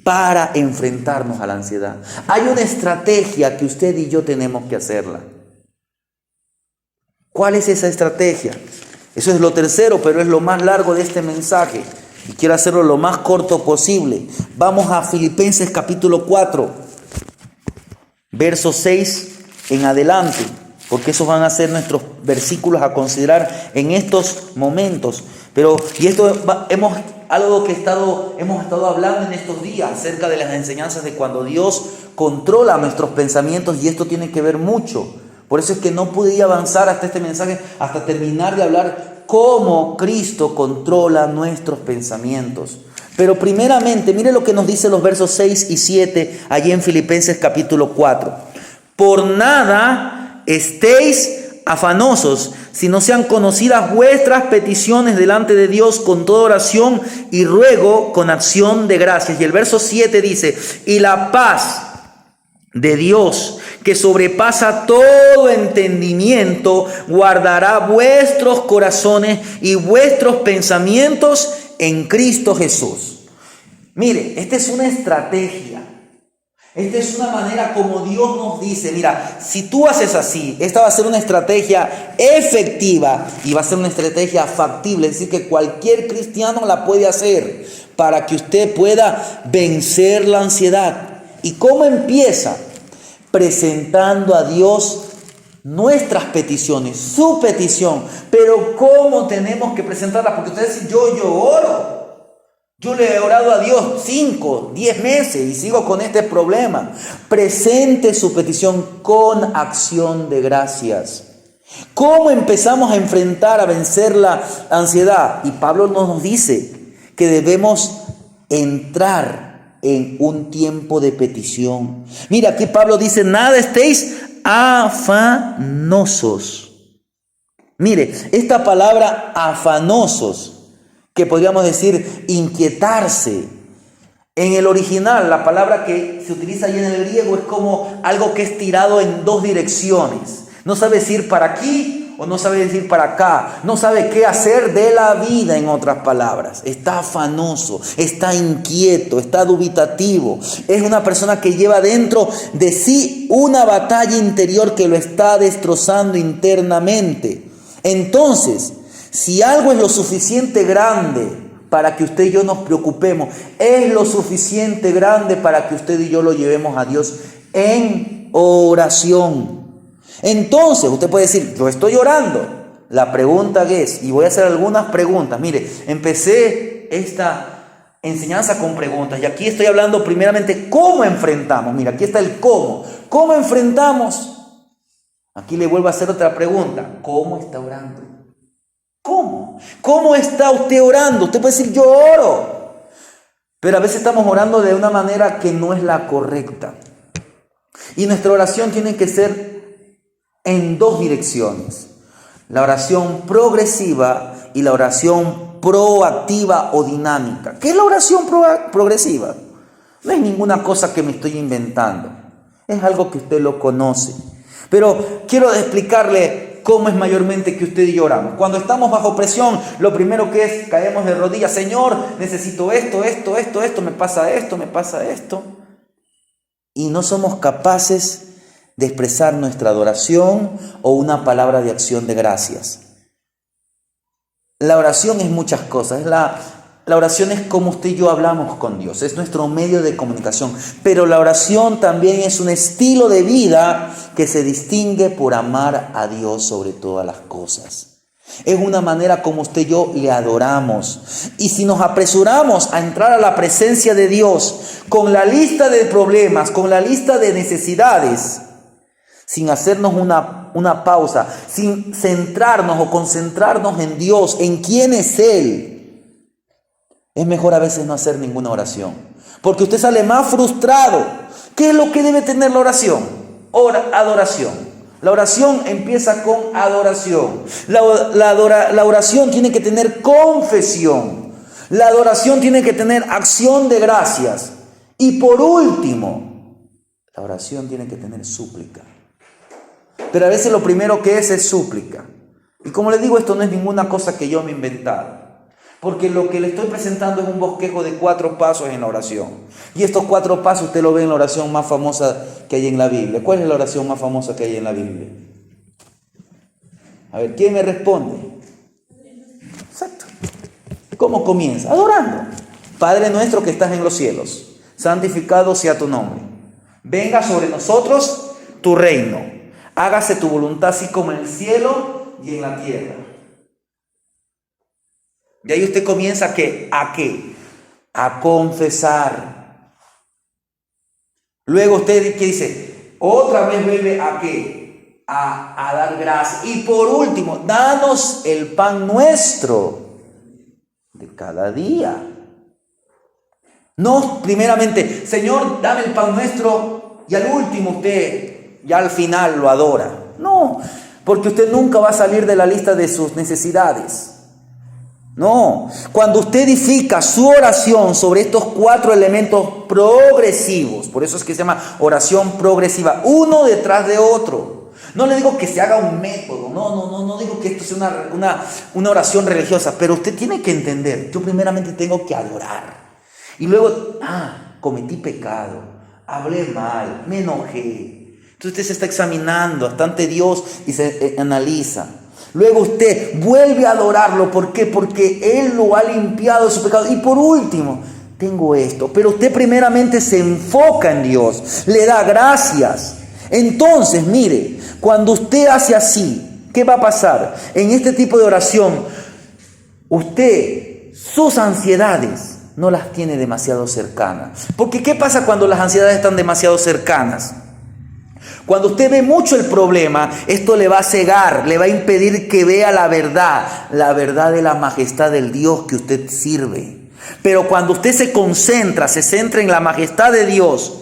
para enfrentarnos a la ansiedad. Hay una estrategia que usted y yo tenemos que hacerla. ¿Cuál es esa estrategia? Eso es lo tercero, pero es lo más largo de este mensaje. Y quiero hacerlo lo más corto posible. Vamos a Filipenses capítulo 4, verso 6 en adelante, porque esos van a ser nuestros versículos a considerar en estos momentos. Hemos estado hablando en estos días acerca de las enseñanzas de cuando Dios controla nuestros pensamientos, y esto tiene que ver mucho. Por eso es que no pude avanzar hasta este mensaje, hasta terminar de hablar cómo Cristo controla nuestros pensamientos. Pero primeramente, mire lo que nos dice los versos 6 y 7 allí en Filipenses capítulo 4. Por nada estéis afanosos, si no sean conocidas vuestras peticiones delante de Dios con toda oración y ruego con acción de gracias. Y el verso 7 dice: y la paz de Dios, que sobrepasa todo entendimiento, guardará vuestros corazones y vuestros pensamientos en Cristo Jesús. Mire, esta es una estrategia. Esta es una manera como Dios nos dice, mira, si tú haces así, esta va a ser una estrategia efectiva y va a ser una estrategia factible, es decir, que cualquier cristiano la puede hacer para que usted pueda vencer la ansiedad. ¿Y cómo empieza? Presentando a Dios nuestras peticiones, su petición. Pero ¿cómo tenemos que presentarla? Porque usted dice, yo oro. Yo le he orado a Dios 5, 10 meses y sigo con este problema. Presente su petición con acción de gracias. ¿Cómo empezamos a enfrentar, a vencer la ansiedad? Y Pablo nos dice que debemos entrar en un tiempo de petición. Mira, aquí Pablo dice, nada estéis afanosos. Mire, esta palabra afanosos, que podríamos decir inquietarse. En el original, la palabra que se utiliza ahí en el griego es como algo que es tirado en dos direcciones. No sabe decir para aquí o no sabe decir para acá. No sabe qué hacer de la vida, en otras palabras. Está afanoso, está inquieto, está dubitativo. Es una persona que lleva dentro de sí una batalla interior que lo está destrozando internamente. Entonces, si algo es lo suficiente grande para que usted y yo nos preocupemos, es lo suficiente grande para que usted y yo lo llevemos a Dios en oración. Entonces, usted puede decir, yo estoy orando. La pregunta es, y voy a hacer algunas preguntas. Mire, empecé esta enseñanza con preguntas y aquí estoy hablando primeramente cómo enfrentamos. Mira, aquí está el cómo. ¿Cómo enfrentamos? Aquí le vuelvo a hacer otra pregunta. ¿Cómo está orando? ¿Cómo? ¿Cómo está usted orando? Usted puede decir, yo oro. Pero a veces estamos orando de una manera que no es la correcta. Y nuestra oración tiene que ser en dos direcciones. La oración progresiva y la oración proactiva o dinámica. ¿Qué es la oración progresiva? No es ninguna cosa que me estoy inventando. Es algo que usted lo conoce. Pero quiero explicarle cómo es mayormente que usted y yo oramos. Cuando estamos bajo presión, lo primero que es, caemos de rodillas. Señor, necesito esto, me pasa esto. Y no somos capaces de expresar nuestra adoración o una palabra de acción de gracias. La oración es muchas cosas. La oración es como usted y yo hablamos con Dios. Es nuestro medio de comunicación. Pero la oración también es un estilo de vida que se distingue por amar a Dios sobre todas las cosas. Es una manera como usted y yo le adoramos. Y si nos apresuramos a entrar a la presencia de Dios con la lista de problemas, con la lista de necesidades, sin hacernos una pausa, sin centrarnos o concentrarnos en Dios, en quién es Él, es mejor a veces no hacer ninguna oración. Porque usted sale más frustrado. ¿Qué es lo que debe tener la oración? Adoración. La oración empieza con adoración. La oración tiene que tener confesión. La adoración tiene que tener acción de gracias. Y por último, la oración tiene que tener súplica. Pero a veces lo primero que es súplica. Y como les digo, esto no es ninguna cosa que yo me he inventado. Porque lo que le estoy presentando es un bosquejo de 4 pasos en la oración. Y estos 4 pasos usted lo ve en la oración más famosa que hay en la Biblia. ¿Cuál es la oración más famosa que hay en la Biblia? A ver, ¿quién me responde? Exacto. ¿Cómo comienza? Adorando. Padre nuestro que estás en los cielos, santificado sea tu nombre. Venga sobre nosotros tu reino. Hágase tu voluntad así como en el cielo y en la tierra. Y ahí usted comienza ¿a qué? A confesar. Luego usted, ¿qué dice? Otra vez vuelve ¿a qué? A dar gracias. Y por último, danos el pan nuestro de cada día. No primeramente, Señor, dame el pan nuestro, y al último usted, ya al final lo adora. No, porque usted nunca va a salir de la lista de sus necesidades. No, cuando usted edifica su oración sobre estos 4 elementos progresivos, por eso es que se llama oración progresiva, uno detrás de otro. No le digo que se haga un método, no digo que esto sea una oración religiosa, pero usted tiene que entender, yo primeramente tengo que adorar. Y luego, cometí pecado, hablé mal, me enojé. Entonces usted se está examinando hasta ante Dios y se analiza. Luego usted vuelve a adorarlo. ¿Por qué? Porque Él lo ha limpiado de su pecado. Y por último, tengo esto. Pero usted primeramente se enfoca en Dios. Le da gracias. Entonces, mire, cuando usted hace así, ¿qué va a pasar? En este tipo de oración, usted, sus ansiedades no las tiene demasiado cercanas. Porque ¿qué pasa cuando las ansiedades están demasiado cercanas? Cuando usted ve mucho el problema, esto le va a cegar, le va a impedir que vea la verdad de la majestad del Dios que usted sirve. Pero cuando usted se centra en la majestad de Dios,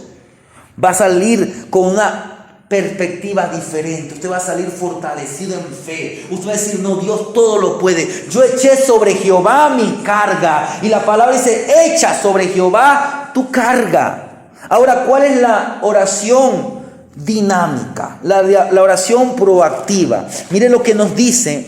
va a salir con una perspectiva diferente. Usted va a salir fortalecido en fe. Usted va a decir, no, Dios todo lo puede. Yo eché sobre Jehová mi carga. Y la palabra dice, echa sobre Jehová tu carga. Ahora, ¿cuál es la oración dinámica? La oración proactiva. Mire lo que nos dice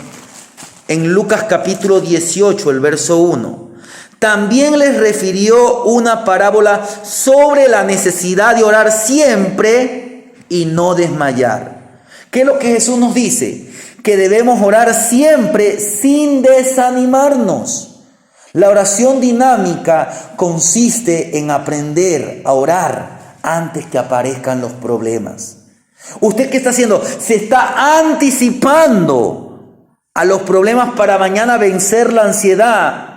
en Lucas capítulo 18, el verso 1. También les refirió una parábola sobre la necesidad de orar siempre y no desmayar. ¿Qué es lo que Jesús nos dice? Que debemos orar siempre sin desanimarnos. La oración dinámica consiste en aprender a orar antes que aparezcan los problemas. ¿Usted qué está haciendo? Se está anticipando a los problemas para mañana vencer la ansiedad.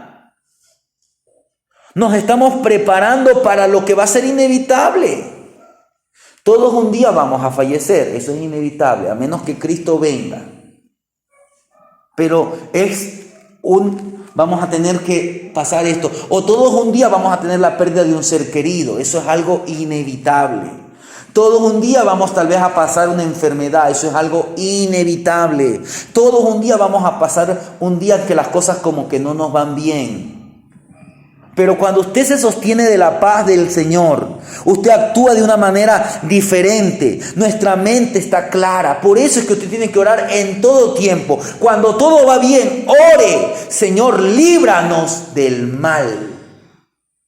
Nos estamos preparando para lo que va a ser inevitable. Todos un día vamos a fallecer, eso es inevitable, a menos que Cristo venga. Pero vamos a tener que pasar esto. O todos un día vamos a tener la pérdida de un ser querido, eso es algo inevitable. Todos un día vamos tal vez a pasar una enfermedad, eso es algo inevitable. Todos un día vamos a pasar un día que las cosas como que no nos van bien. Pero cuando usted se sostiene de la paz del Señor, usted actúa de una manera diferente. Nuestra mente está clara. Por eso es que usted tiene que orar en todo tiempo. Cuando todo va bien, ore. Señor, líbranos del mal.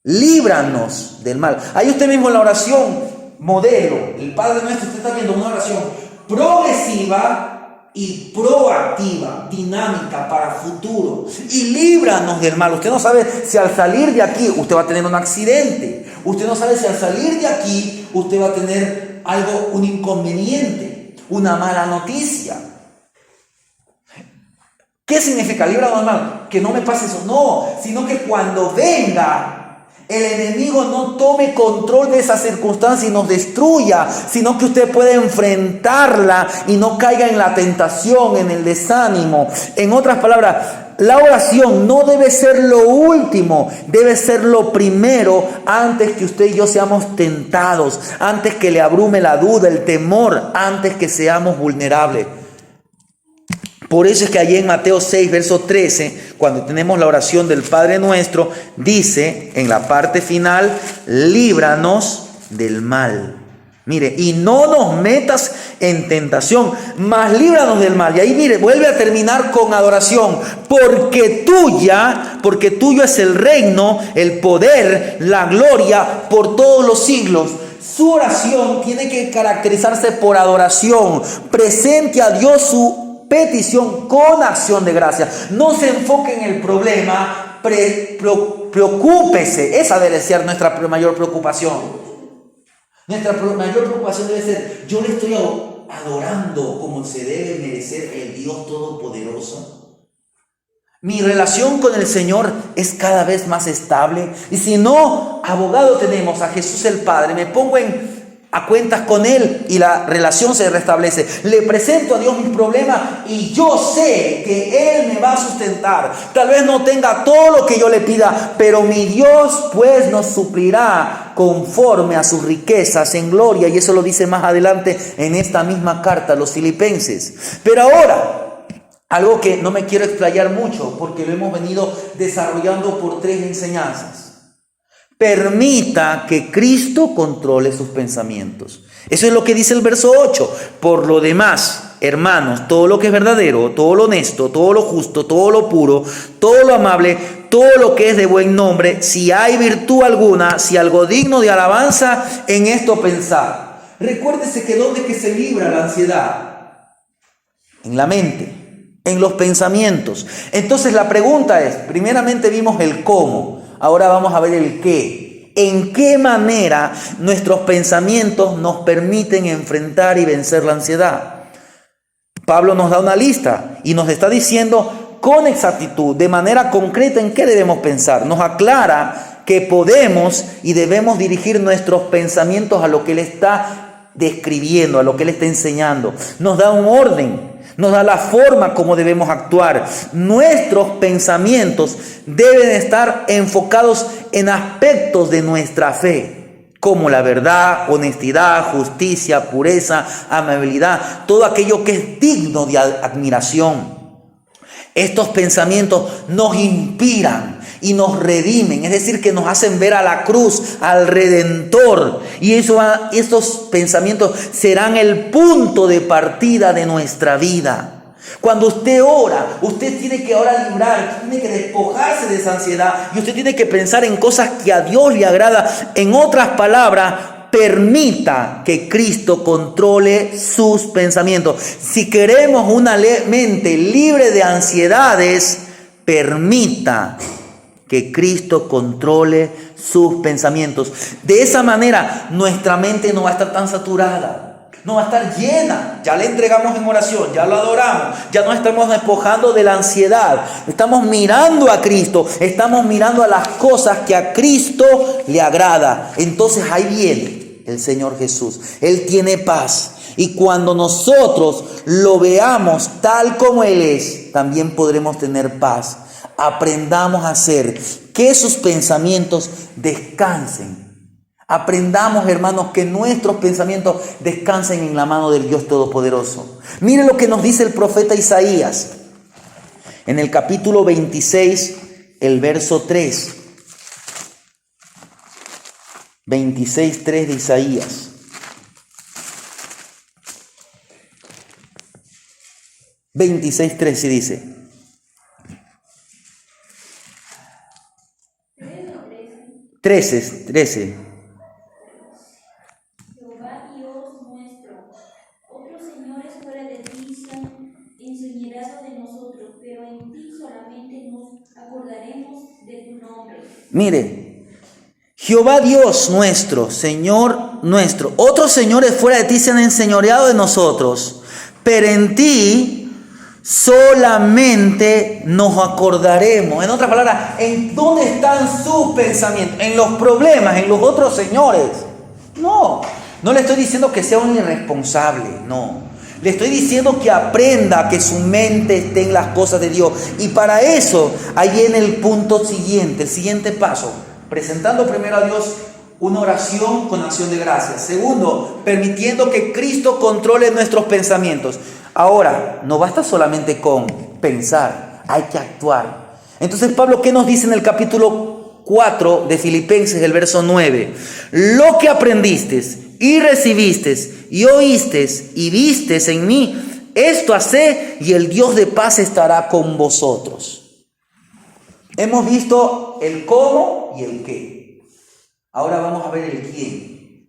Líbranos del mal. Ahí usted mismo en la oración modelo, el Padre Nuestro, usted está viendo una oración progresiva y proactiva, dinámica para futuro. Y líbranos del mal. Usted no sabe si al salir de aquí usted va a tener un accidente. Usted no sabe si al salir de aquí usted va a tener algo, un inconveniente, una mala noticia. ¿Qué significa líbranos del mal? Que no me pase eso. No, sino que cuando venga el enemigo no tome control de esa circunstancia y nos destruya, sino que usted pueda enfrentarla y no caiga en la tentación, en el desánimo. En otras palabras, la oración no debe ser lo último, debe ser lo primero antes que usted y yo seamos tentados, antes que le abrume la duda, el temor, antes que seamos vulnerables. Por eso es que allí en Mateo 6, verso 13, cuando tenemos la oración del Padre Nuestro, dice en la parte final, líbranos del mal. Mire, y no nos metas en tentación, mas líbranos del mal. Y ahí mire, vuelve a terminar con adoración. Porque tuyo es el reino, el poder, la gloria por todos los siglos. Su oración tiene que caracterizarse por adoración. Presente a Dios su petición con acción de gracia. No se enfoque en el problema, preocúpese. Esa debe ser nuestra mayor preocupación. Nuestra mayor preocupación debe ser, yo le estoy adorando como se debe merecer el Dios Todopoderoso. Mi relación con el Señor es cada vez más estable. Y si no, abogado tenemos a Jesús el Padre. Me pongo a cuentas con Él y la relación se restablece. Le presento a Dios mis problemas y yo sé que Él me va a sustentar. Tal vez no tenga todo lo que yo le pida, pero mi Dios pues nos suplirá conforme a sus riquezas en gloria. Y eso lo dice más adelante en esta misma carta a los Filipenses. Pero ahora, algo que no me quiero explayar mucho porque lo hemos venido desarrollando por 3 enseñanzas. Permita que Cristo controle sus pensamientos. Eso es lo que dice el verso 8. Por lo demás, hermanos, todo lo que es verdadero, todo lo honesto, todo lo justo, todo lo puro, todo lo amable, todo lo que es de buen nombre, si hay virtud alguna, si algo digno de alabanza, en esto pensar. Recuérdese que ¿dónde es que se libra la ansiedad? En la mente, en los pensamientos. Entonces la pregunta es, primeramente vimos el cómo, ahora vamos a ver el qué. ¿En qué manera nuestros pensamientos nos permiten enfrentar y vencer la ansiedad? Pablo nos da una lista y nos está diciendo con exactitud, de manera concreta, en qué debemos pensar. Nos aclara que podemos y debemos dirigir nuestros pensamientos a lo que Él está describiendo, a lo que Él está enseñando. Nos da un orden, nos da la forma como debemos actuar. Nuestros pensamientos deben estar enfocados en aspectos de nuestra fe, como la verdad, honestidad, justicia, pureza, amabilidad, todo aquello que es digno de admiración. Estos pensamientos nos inspiran y nos redimen, es decir, que nos hacen ver a la cruz, al Redentor. Y estos pensamientos serán el punto de partida de nuestra vida. Cuando usted ora, usted tiene que ahora librar, tiene que despojarse de esa ansiedad y usted tiene que pensar en cosas que a Dios le agrada. En otras palabras, permita que Cristo controle sus pensamientos. Si queremos una mente libre de ansiedades, permita que Cristo controle sus pensamientos. De esa manera, nuestra mente no va a estar tan saturada. No va a estar llena, ya le entregamos en oración, ya lo adoramos, ya nos estamos despojando de la ansiedad, estamos mirando a Cristo, estamos mirando a las cosas que a Cristo le agrada. Entonces ahí viene el Señor Jesús, Él tiene paz y cuando nosotros lo veamos tal como Él es, también podremos tener paz. Aprendamos a hacer que sus pensamientos descansen. Aprendamos, hermanos, que nuestros pensamientos descansen en la mano del Dios Todopoderoso. Mire lo que nos dice el profeta Isaías en el capítulo 26, el verso 3. 26, 3 de Isaías. Sí dice. 13. Jehová Dios nuestro, otros señores fuera de ti se han enseñoreado de nosotros, pero en ti solamente nos acordaremos de tu nombre. Mire, Jehová Dios nuestro, Señor nuestro, otros señores fuera de ti se han enseñoreado de nosotros, pero en ti solamente nos acordaremos. En otras palabras, ¿en dónde están sus pensamientos? ¿En los problemas? ¿En los otros señores? No le estoy diciendo que sea un irresponsable, no. Le estoy diciendo que aprenda que su mente esté en las cosas de Dios. Y para eso, ahí viene el punto siguiente, el siguiente paso. Presentando primero a Dios una oración con acción de gracias. Segundo, permitiendo que Cristo controle nuestros pensamientos. Ahora, no basta solamente con pensar, hay que actuar. Entonces Pablo, ¿qué nos dice en el capítulo 4 de Filipenses, el verso 9? Lo que aprendiste y recibiste y oíste y vistes en mí, esto haced y el Dios de paz estará con vosotros. Hemos visto el cómo y el qué. Ahora vamos a ver el quién.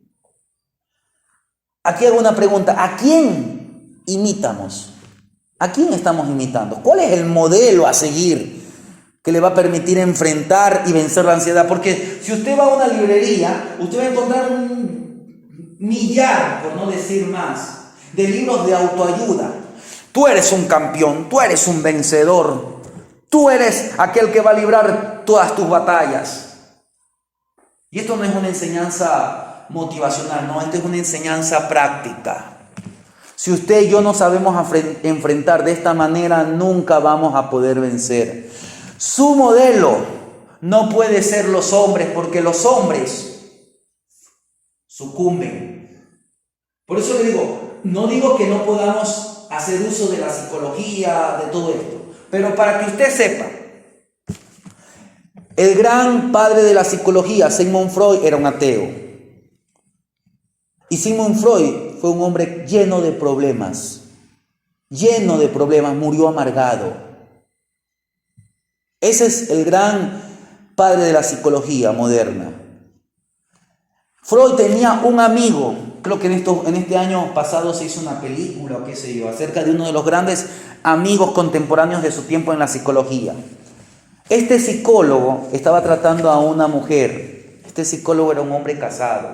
Aquí hago una pregunta. ¿A quién imitamos? ¿A quién estamos imitando? ¿Cuál es el modelo a seguir que le va a permitir enfrentar y vencer la ansiedad? Porque si usted va a una librería, usted va a encontrar un millar, por no decir más, de libros de autoayuda. Tú eres un campeón, tú eres un vencedor, tú eres aquel que va a librar todas tus batallas. Y esto no es una enseñanza motivacional, no, esto es una enseñanza práctica. Si usted y yo no sabemos enfrentar de esta manera, nunca vamos a poder vencer. Su modelo no puede ser los hombres, porque los hombres sucumben. Por eso le digo, no digo que no podamos hacer uso de la psicología, de todo esto, pero para que usted sepa, el gran padre de la psicología, Sigmund Freud, era un ateo. Y Sigmund Freud fue un hombre lleno de problemas, murió amargado. Ese es el gran padre de la psicología moderna. Freud tenía un amigo, creo que en este año pasado se hizo una película o qué sé yo, acerca de uno de los grandes amigos contemporáneos de su tiempo en la psicología. Este psicólogo estaba tratando a una mujer. Este psicólogo era un hombre casado,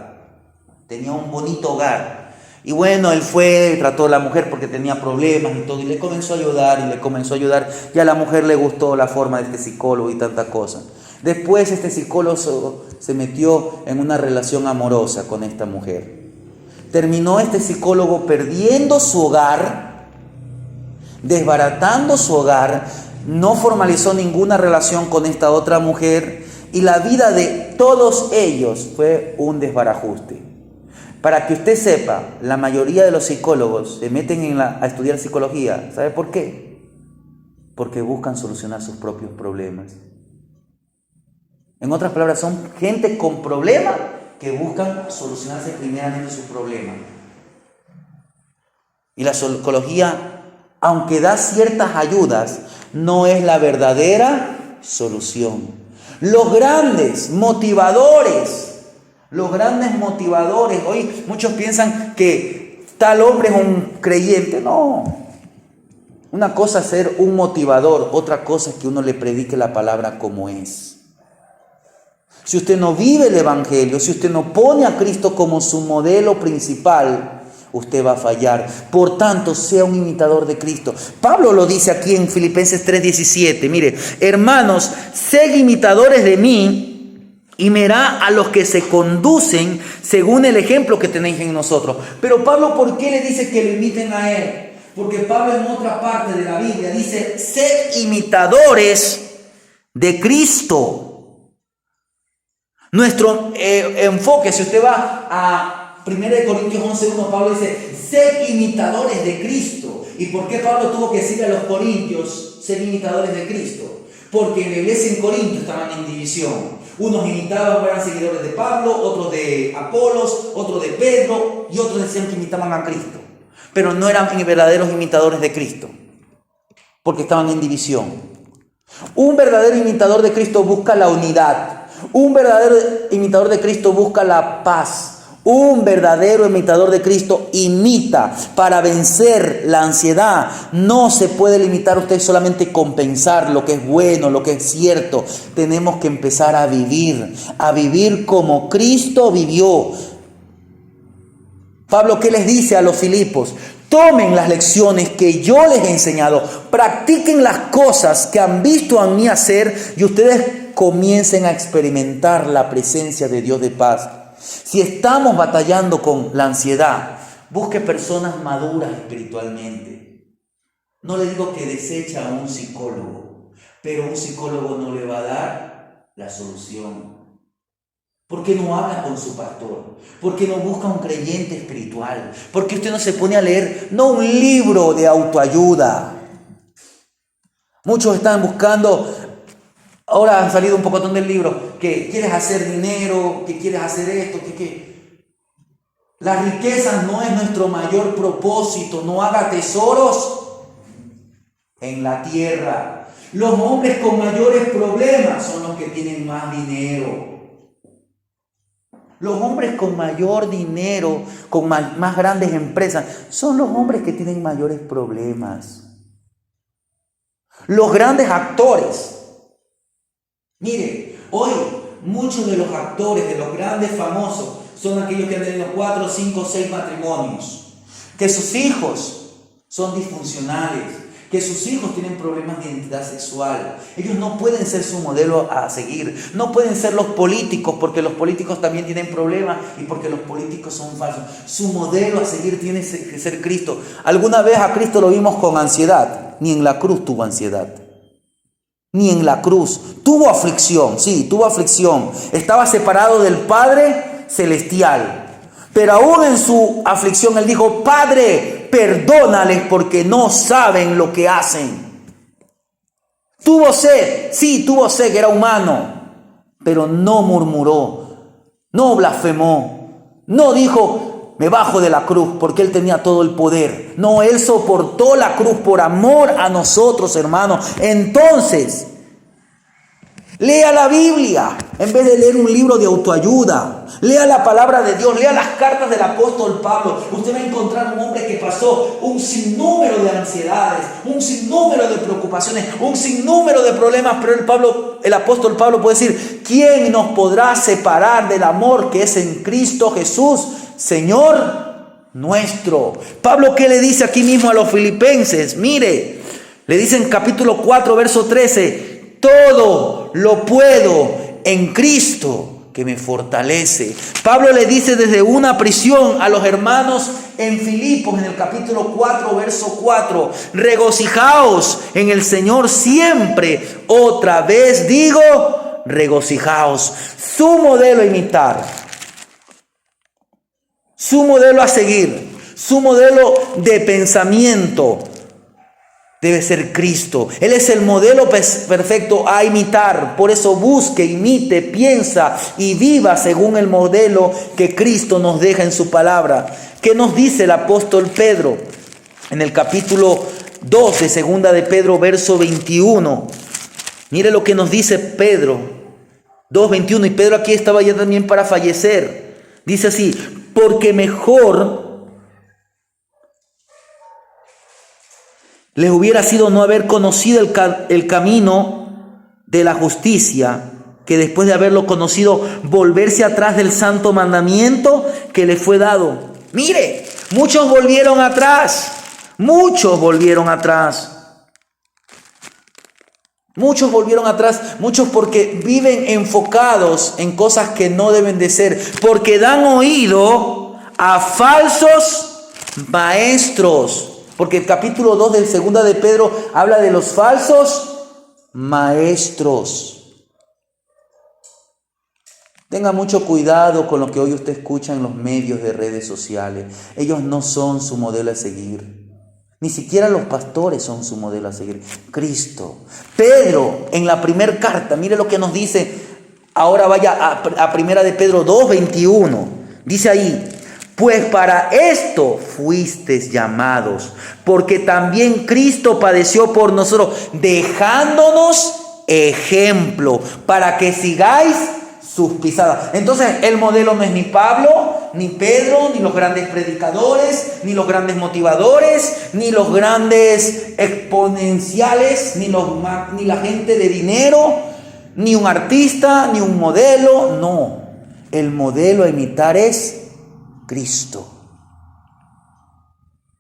tenía un bonito hogar. Y bueno, él fue, trató a la mujer porque tenía problemas y todo, y le comenzó a ayudar, y a la mujer le gustó la forma de este psicólogo y tanta cosa. Después este psicólogo se metió en una relación amorosa con esta mujer. Terminó este psicólogo perdiendo su hogar, desbaratando su hogar, no formalizó ninguna relación con esta otra mujer, y la vida de todos ellos fue un desbarajuste. Para que usted sepa, la mayoría de los psicólogos se meten a estudiar psicología. ¿Sabe por qué? Porque buscan solucionar sus propios problemas. En otras palabras, son gente con problemas que buscan solucionarse primeramente sus problemas. Y la psicología, aunque da ciertas ayudas, no es la verdadera solución. Los grandes motivadores, hoy muchos piensan que tal hombre es un creyente. No. Una cosa es ser un motivador, otra cosa es que uno le predique la palabra como es. Si usted no vive el evangelio, si usted no pone a Cristo como su modelo principal, usted va a fallar. Por tanto, sea un imitador de Cristo. Pablo lo dice aquí en Filipenses 3:17. Mire, hermanos, sed imitadores de mí, y mirad a los que se conducen según el ejemplo que tenéis en nosotros. Pero Pablo, ¿por qué le dice que lo imiten a él? Porque Pablo en otra parte de la Biblia dice, sed imitadores de Cristo. Nuestro enfoque, si usted va a 1 Corintios 11:1, Pablo dice, sed imitadores de Cristo. ¿Y por qué Pablo tuvo que decirle a los corintios, sed imitadores de Cristo? Porque en la iglesia en Corinto estaban en división. Unos imitaban, eran seguidores de Pablo, otros de Apolos, otros de Pedro, y otros decían que imitaban a Cristo. Pero no eran verdaderos imitadores de Cristo, porque estaban en división. Un verdadero imitador de Cristo busca la unidad. Un verdadero imitador de Cristo busca la paz. Un verdadero imitador de Cristo imita para vencer la ansiedad. No se puede limitar usted solamente con pensar lo que es bueno, lo que es cierto. Tenemos que empezar a vivir como Cristo vivió. Pablo, ¿qué les dice a los Filipos? Tomen las lecciones que yo les he enseñado, practiquen las cosas que han visto en mí hacer y ustedes comiencen a experimentar la presencia de Dios de paz. Si estamos batallando con la ansiedad, busque personas maduras espiritualmente. No le digo que deseche a un psicólogo, pero un psicólogo no le va a dar la solución. ¿Por qué no habla con su pastor? ¿Por qué no busca un creyente espiritual? ¿Por qué usted no se pone a leer, no un libro de autoayuda? Muchos están buscando, ahora han salido un pocotón del libro, que quieres hacer dinero, que quieres hacer esto, que las riquezas no es nuestro mayor propósito. No haga tesoros en la tierra. Los hombres con mayores problemas son los que tienen más dinero. Los hombres con mayor dinero, con más grandes empresas, son los hombres que tienen mayores problemas. Los grandes actores. Mire, hoy muchos de los actores, de los grandes famosos, son aquellos que han tenido 4, 5, 6 matrimonios. Que sus hijos son disfuncionales. Que sus hijos tienen problemas de identidad sexual. Ellos no pueden ser su modelo a seguir. No pueden ser los políticos, porque los políticos también tienen problemas y porque los políticos son falsos. Su modelo a seguir tiene que ser Cristo. ¿Alguna vez a Cristo lo vimos con ansiedad? Ni en la cruz tuvo ansiedad. Ni en la cruz. Tuvo aflicción, sí, tuvo aflicción. Estaba separado del Padre Celestial. Pero aún en su aflicción él dijo, Padre, perdónales porque no saben lo que hacen. Tuvo sed, sí, tuvo sed, que era humano, pero no murmuró, no blasfemó, no dijo, me bajo de la cruz, porque él tenía todo el poder. No, él soportó la cruz por amor a nosotros, hermanos. Entonces, Lea la Biblia en vez de leer un libro de autoayuda. Lea la palabra de Dios, lea las cartas del apóstol Pablo. Usted va a encontrar un hombre que pasó un sinnúmero de ansiedades, un sinnúmero de preocupaciones, un sinnúmero de problemas. Pero el apóstol Pablo puede decir: ¿quién nos podrá separar del amor que es en Cristo Jesús, Señor nuestro? Pablo, ¿qué le dice aquí mismo a los filipenses? Mire, le dice en capítulo 4, verso 13: todo lo puedo en Cristo que me fortalece. Pablo le dice desde una prisión a los hermanos en Filipos, en el capítulo 4, verso 4: regocijaos en el Señor siempre. Otra vez digo, regocijaos. Su modelo a imitar, su modelo a seguir, su modelo de pensamiento debe ser Cristo. Él es el modelo perfecto a imitar. Por eso busque, imite, piensa y viva según el modelo que Cristo nos deja en su palabra. ¿Qué nos dice el apóstol Pedro? En el capítulo 2 de segunda de Pedro, verso 21. Mire lo que nos dice Pedro. 2:21. Y Pedro aquí estaba ya también para fallecer. Dice así: porque mejor les hubiera sido no haber conocido el camino de la justicia, que después de haberlo conocido, volverse atrás del santo mandamiento que les fue dado. Mire, muchos volvieron atrás. Muchos volvieron porque viven enfocados en cosas que no deben de ser, porque dan oído a falsos maestros. Porque el capítulo 2 de segunda de Pedro habla de los falsos maestros. Tenga mucho cuidado con lo que hoy usted escucha en los medios de redes sociales. Ellos no son su modelo a seguir. Ni siquiera los pastores son su modelo a seguir. Cristo. Pedro, en la primera carta, mire lo que nos dice. Ahora vaya a primera de Pedro 2:21. Dice ahí: pues para esto fuisteis llamados, porque también Cristo padeció por nosotros, dejándonos ejemplo, para que sigáis sus pisadas. Entonces el modelo no es ni Pablo, ni Pedro, ni los grandes predicadores, ni los grandes motivadores, ni los grandes exponenciales, ni la gente de dinero, ni un artista, ni un modelo. No, el modelo a imitar es Cristo.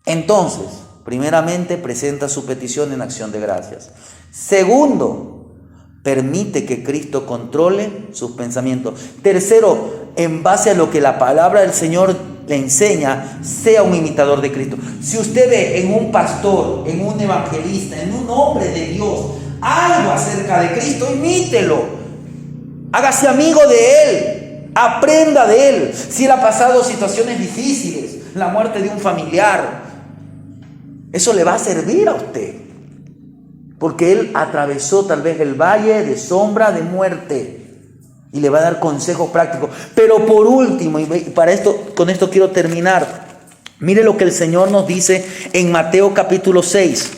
Entonces, primeramente, presenta su petición en acción de gracias. Segundo, permite que Cristo controle sus pensamientos. Tercero, en base a lo que la palabra del Señor le enseña, sea un imitador de Cristo. Si usted ve en un pastor, en un evangelista, en un hombre de Dios, algo acerca de Cristo, imítelo. Hágase amigo de Él. Aprenda de Él. Si Él ha pasado situaciones difíciles, la muerte de un familiar, eso le va a servir a usted, porque Él atravesó tal vez el valle de sombra de muerte y le va a dar consejos prácticos. Pero por último, y con esto quiero terminar, mire lo que el Señor nos dice en Mateo capítulo 6.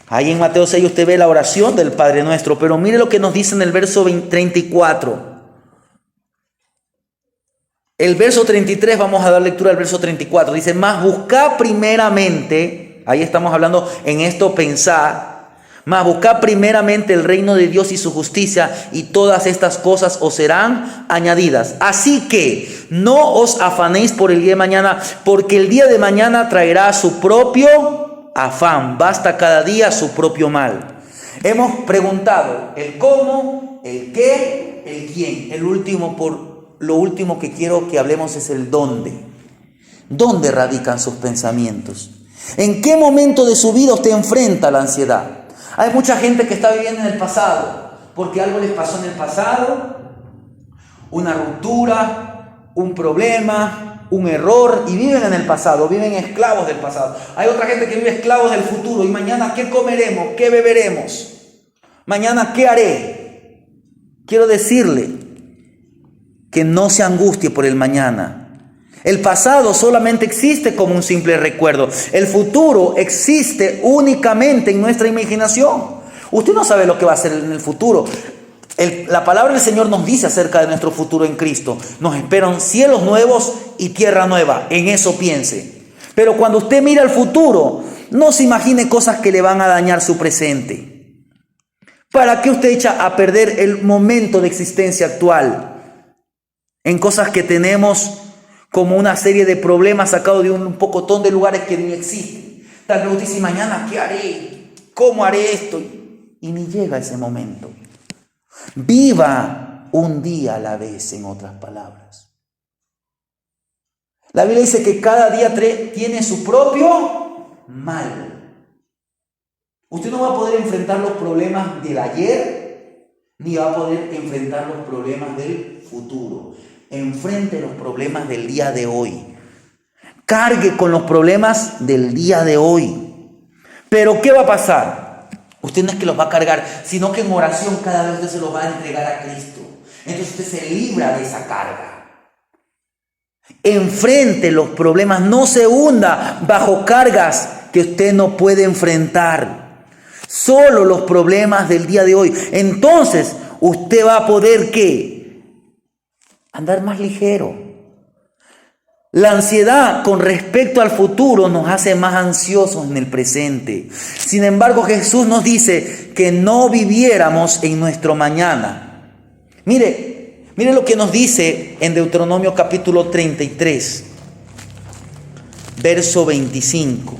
Ahí en Mateo 6 usted ve la oración del Padre Nuestro, pero mire lo que nos dice en el verso 34. El verso 33, vamos a dar lectura al verso 34. Dice: mas buscad primeramente, ahí estamos hablando en esto, pensar, mas buscad primeramente el reino de Dios y su justicia, y todas estas cosas os serán añadidas. Así que no os afanéis por el día de mañana, porque el día de mañana traerá su propio afán. Basta cada día su propio mal. Hemos preguntado el cómo, el qué, el quién. Lo último que quiero que hablemos es el dónde. ¿Dónde radican sus pensamientos? ¿En qué momento de su vida usted enfrenta la ansiedad? Hay mucha gente que está viviendo en el pasado, porque algo les pasó en el pasado, una ruptura, un problema, un error, y viven en el pasado, viven esclavos del pasado. Hay otra gente que vive esclavos del futuro, y mañana ¿qué comeremos? ¿Qué beberemos? Mañana ¿qué haré? Quiero decirle que no se angustie por el mañana. El pasado solamente existe como un simple recuerdo. El futuro existe únicamente en nuestra imaginación. Usted no sabe lo que va a hacer en el futuro. La palabra del Señor nos dice acerca de nuestro futuro en Cristo. Nos esperan cielos nuevos y tierra nueva. En eso piense. Pero cuando usted mira el futuro, no se imagine cosas que le van a dañar su presente. ¿Para qué usted echa a perder el momento de existencia actual en cosas que tenemos como una serie de problemas sacados de un pocotón de lugares que ni existen? Tal vez usted dice, mañana, ¿qué haré? ¿Cómo haré esto? Y ni llega ese momento. Viva un día a la vez, en otras palabras. La Biblia dice que cada día tiene su propio mal. Usted no va a poder enfrentar los problemas del ayer, ni va a poder enfrentar los problemas del futuro. Enfrente los problemas del día de hoy. Cargue con los problemas del día de hoy. Pero ¿qué va a pasar? Usted no es que los va a cargar, sino que en oración cada vez usted se los va a entregar a Cristo. Entonces usted se libra de esa carga. Enfrente los problemas, no se hunda bajo cargas que usted no puede enfrentar. Solo los problemas del día de hoy. Entonces usted va a poder, ¿qué? Andar más ligero. La ansiedad con respecto al futuro nos hace más ansiosos en el presente. Sin embargo, Jesús nos dice que no viviéramos en nuestro mañana. Mire lo que nos dice en Deuteronomio capítulo 33, verso 25.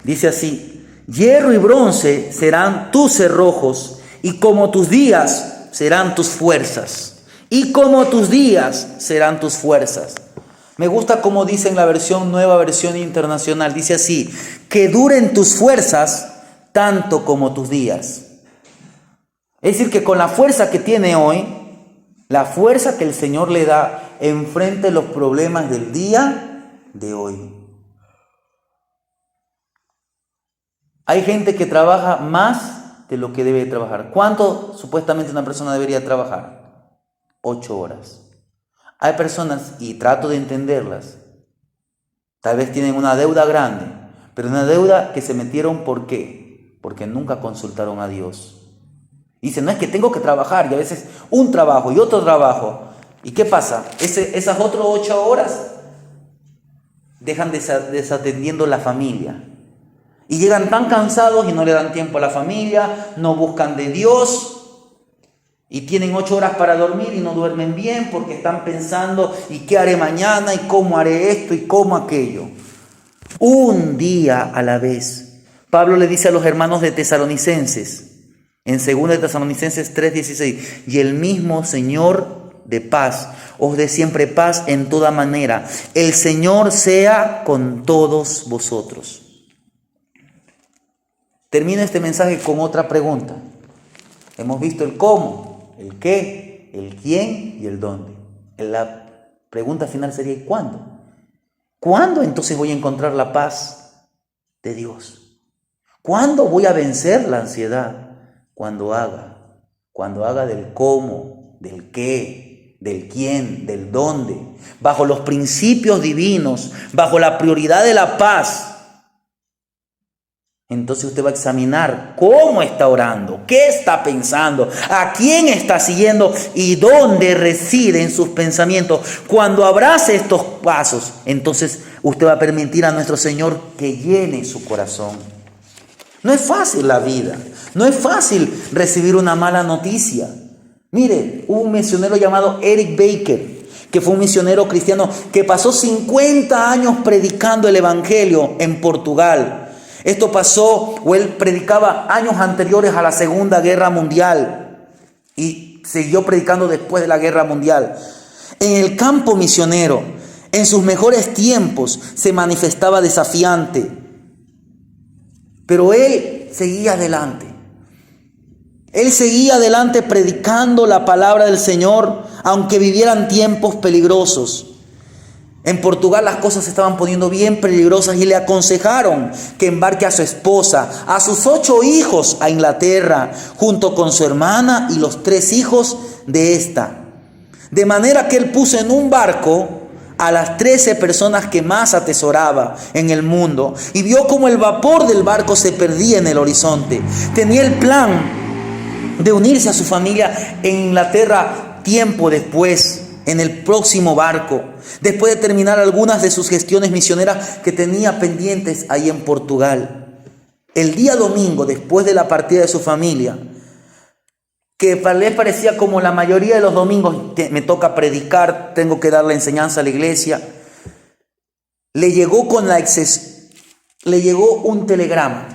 Dice así: hierro y bronce serán tus cerrojos, y como tus días serán tus fuerzas. Y como tus días serán tus fuerzas. Me gusta como dice en la nueva versión internacional. Dice así: que duren tus fuerzas tanto como tus días. Es decir, que con la fuerza que tiene hoy, la fuerza que el Señor le da, enfrente los problemas del día de hoy. Hay gente que trabaja más de lo que debe trabajar. ¿Cuánto supuestamente una persona debería trabajar? 8 horas. Hay personas, y trato de entenderlas, tal vez tienen una deuda grande, pero una deuda que se metieron, ¿por qué? Porque nunca consultaron a Dios. Dicen, no, es que tengo que trabajar, y a veces un trabajo y otro trabajo. ¿Y qué pasa? Esas otras 8 horas dejan desatendiendo la familia. Y llegan tan cansados y no le dan tiempo a la familia, no buscan de Dios. Y tienen 8 horas para dormir y no duermen bien porque están pensando, ¿y qué haré mañana? ¿Y cómo haré esto? ¿Y cómo aquello? Un día a la vez. Pablo le dice a los hermanos de Tesalonicenses, en 2 de Tesalonicenses 3:16, y el mismo Señor de paz os dé siempre paz en toda manera. El Señor sea con todos vosotros. Termino este mensaje con otra pregunta. Hemos visto el cómo, el qué, el quién y el dónde. La pregunta final sería: ¿y cuándo? ¿Cuándo entonces voy a encontrar la paz de Dios? ¿Cuándo voy a vencer la ansiedad? Cuando haga del cómo, del qué, del quién, del dónde, bajo los principios divinos, bajo la prioridad de la paz. Entonces usted va a examinar cómo está orando, qué está pensando, a quién está siguiendo y dónde residen sus pensamientos. Cuando abrace estos pasos, entonces usted va a permitir a nuestro Señor que llene su corazón. No es fácil la vida, no es fácil recibir una mala noticia. Mire, hubo un misionero llamado Eric Baker, que fue un misionero cristiano que pasó 50 años predicando el evangelio en Portugal. Esto pasó, o él predicaba años anteriores a la Segunda Guerra Mundial y siguió predicando después de la Guerra Mundial. En el campo misionero, en sus mejores tiempos, se manifestaba desafiante, pero él seguía adelante. Él seguía adelante predicando la palabra del Señor, aunque vivieran tiempos peligrosos. En Portugal las cosas se estaban poniendo bien peligrosas y le aconsejaron que embarque a su esposa, a sus 8 hijos a Inglaterra, junto con su hermana y los 3 hijos de esta. De manera que él puso en un barco a las 13 personas que más atesoraba en el mundo y vio cómo el vapor del barco se perdía en el horizonte. Tenía el plan de unirse a su familia en Inglaterra tiempo después, en el próximo barco, después de terminar algunas de sus gestiones misioneras que tenía pendientes ahí en Portugal. El día domingo, después de la partida de su familia, que tal vez parecía como la mayoría de los domingos, que me toca predicar, tengo que dar la enseñanza a la iglesia, le llegó un telegrama.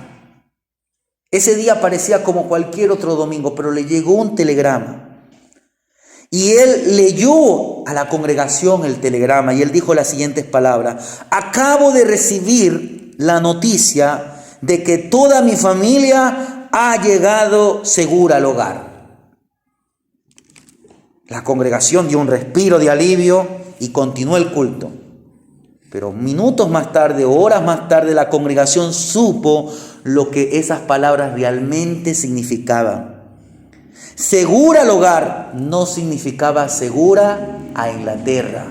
Ese día parecía como cualquier otro domingo, pero le llegó un telegrama. Y él leyó a la congregación el telegrama y él dijo las siguientes palabras: acabo de recibir la noticia de que toda mi familia ha llegado segura al hogar. La congregación dio un respiro de alivio y continuó el culto. Pero minutos más tarde, horas más tarde, la congregación supo lo que esas palabras realmente significaban. Segura al hogar no significaba segura a Inglaterra.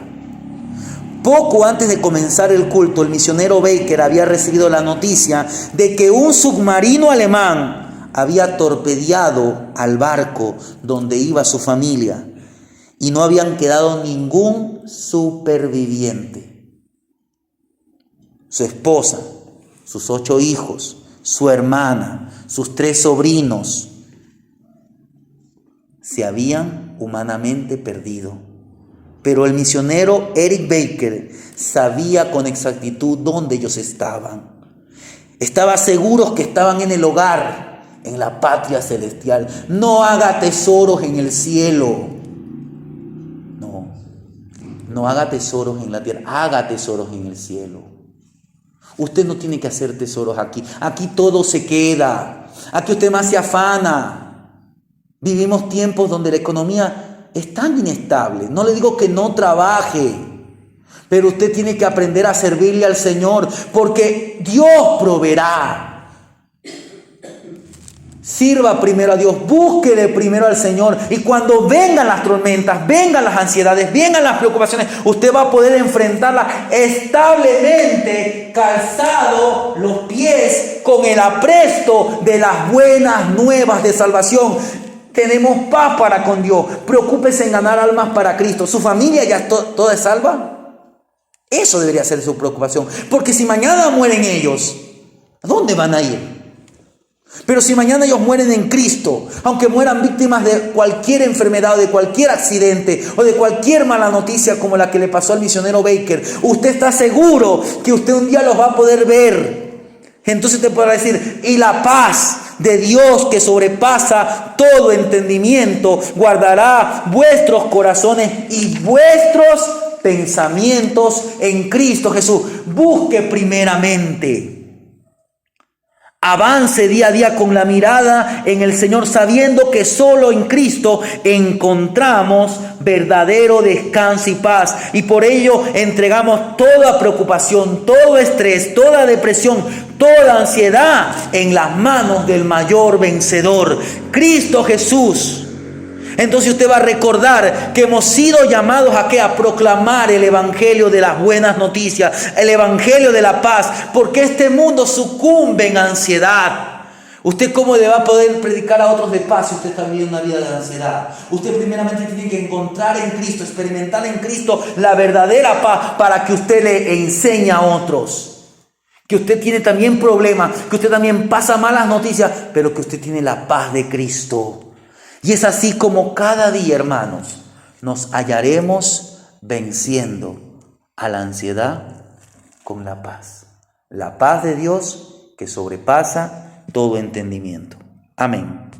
Poco antes de comenzar el culto, el misionero Baker había recibido la noticia de que un submarino alemán había torpedeado al barco donde iba su familia y no habían quedado ningún superviviente. Su esposa, sus 8 hijos, su hermana, sus 3 sobrinos se habían humanamente perdido. Pero el misionero Eric Baker sabía con exactitud dónde ellos estaban. Estaba seguro que estaban en el hogar, en la patria celestial. No haga tesoros en el cielo. No haga tesoros en la tierra, haga tesoros en el cielo. Usted no tiene que hacer tesoros aquí. Aquí todo se queda. Aquí usted más se afana. Vivimos tiempos donde la economía es tan inestable. No le digo que no trabaje, pero usted tiene que aprender a servirle al Señor, porque Dios proveerá. Sirva primero a Dios, búsquele primero al Señor, y cuando vengan las tormentas, vengan las ansiedades, vengan las preocupaciones, usted va a poder enfrentarlas establemente, calzado los pies con el apresto de las buenas nuevas de salvación. Tenemos paz para con Dios. Preocúpese en ganar almas para Cristo. ¿Su familia ya toda es salva? Eso debería ser su preocupación. Porque si mañana mueren ellos, ¿a dónde van a ir? Pero si mañana ellos mueren en Cristo, aunque mueran víctimas de cualquier enfermedad o de cualquier accidente o de cualquier mala noticia como la que le pasó al misionero Baker, usted está seguro que usted un día los va a poder ver. Entonces te podrá decir: y la paz de Dios que sobrepasa todo entendimiento guardará vuestros corazones y vuestros pensamientos en Cristo Jesús. Busque primeramente. Avance día a día con la mirada en el Señor, sabiendo que solo en Cristo encontramos verdadero descanso y paz. Y por ello entregamos toda preocupación, todo estrés, toda depresión, toda ansiedad en las manos del mayor vencedor, Cristo Jesús. Entonces usted va a recordar que hemos sido llamados a ¿qué? A proclamar el evangelio de las buenas noticias, el evangelio de la paz, porque este mundo sucumbe en ansiedad. ¿Usted cómo le va a poder predicar a otros de paz si usted está viviendo una vida de ansiedad? Usted primeramente tiene que encontrar en Cristo, experimentar en Cristo la verdadera paz para que usted le enseñe a otros. Que usted tiene también problemas, que usted también pasa malas noticias, pero que usted tiene la paz de Cristo. Y es así como cada día, hermanos, nos hallaremos venciendo a la ansiedad con la paz. La paz de Dios que sobrepasa todo entendimiento. Amén.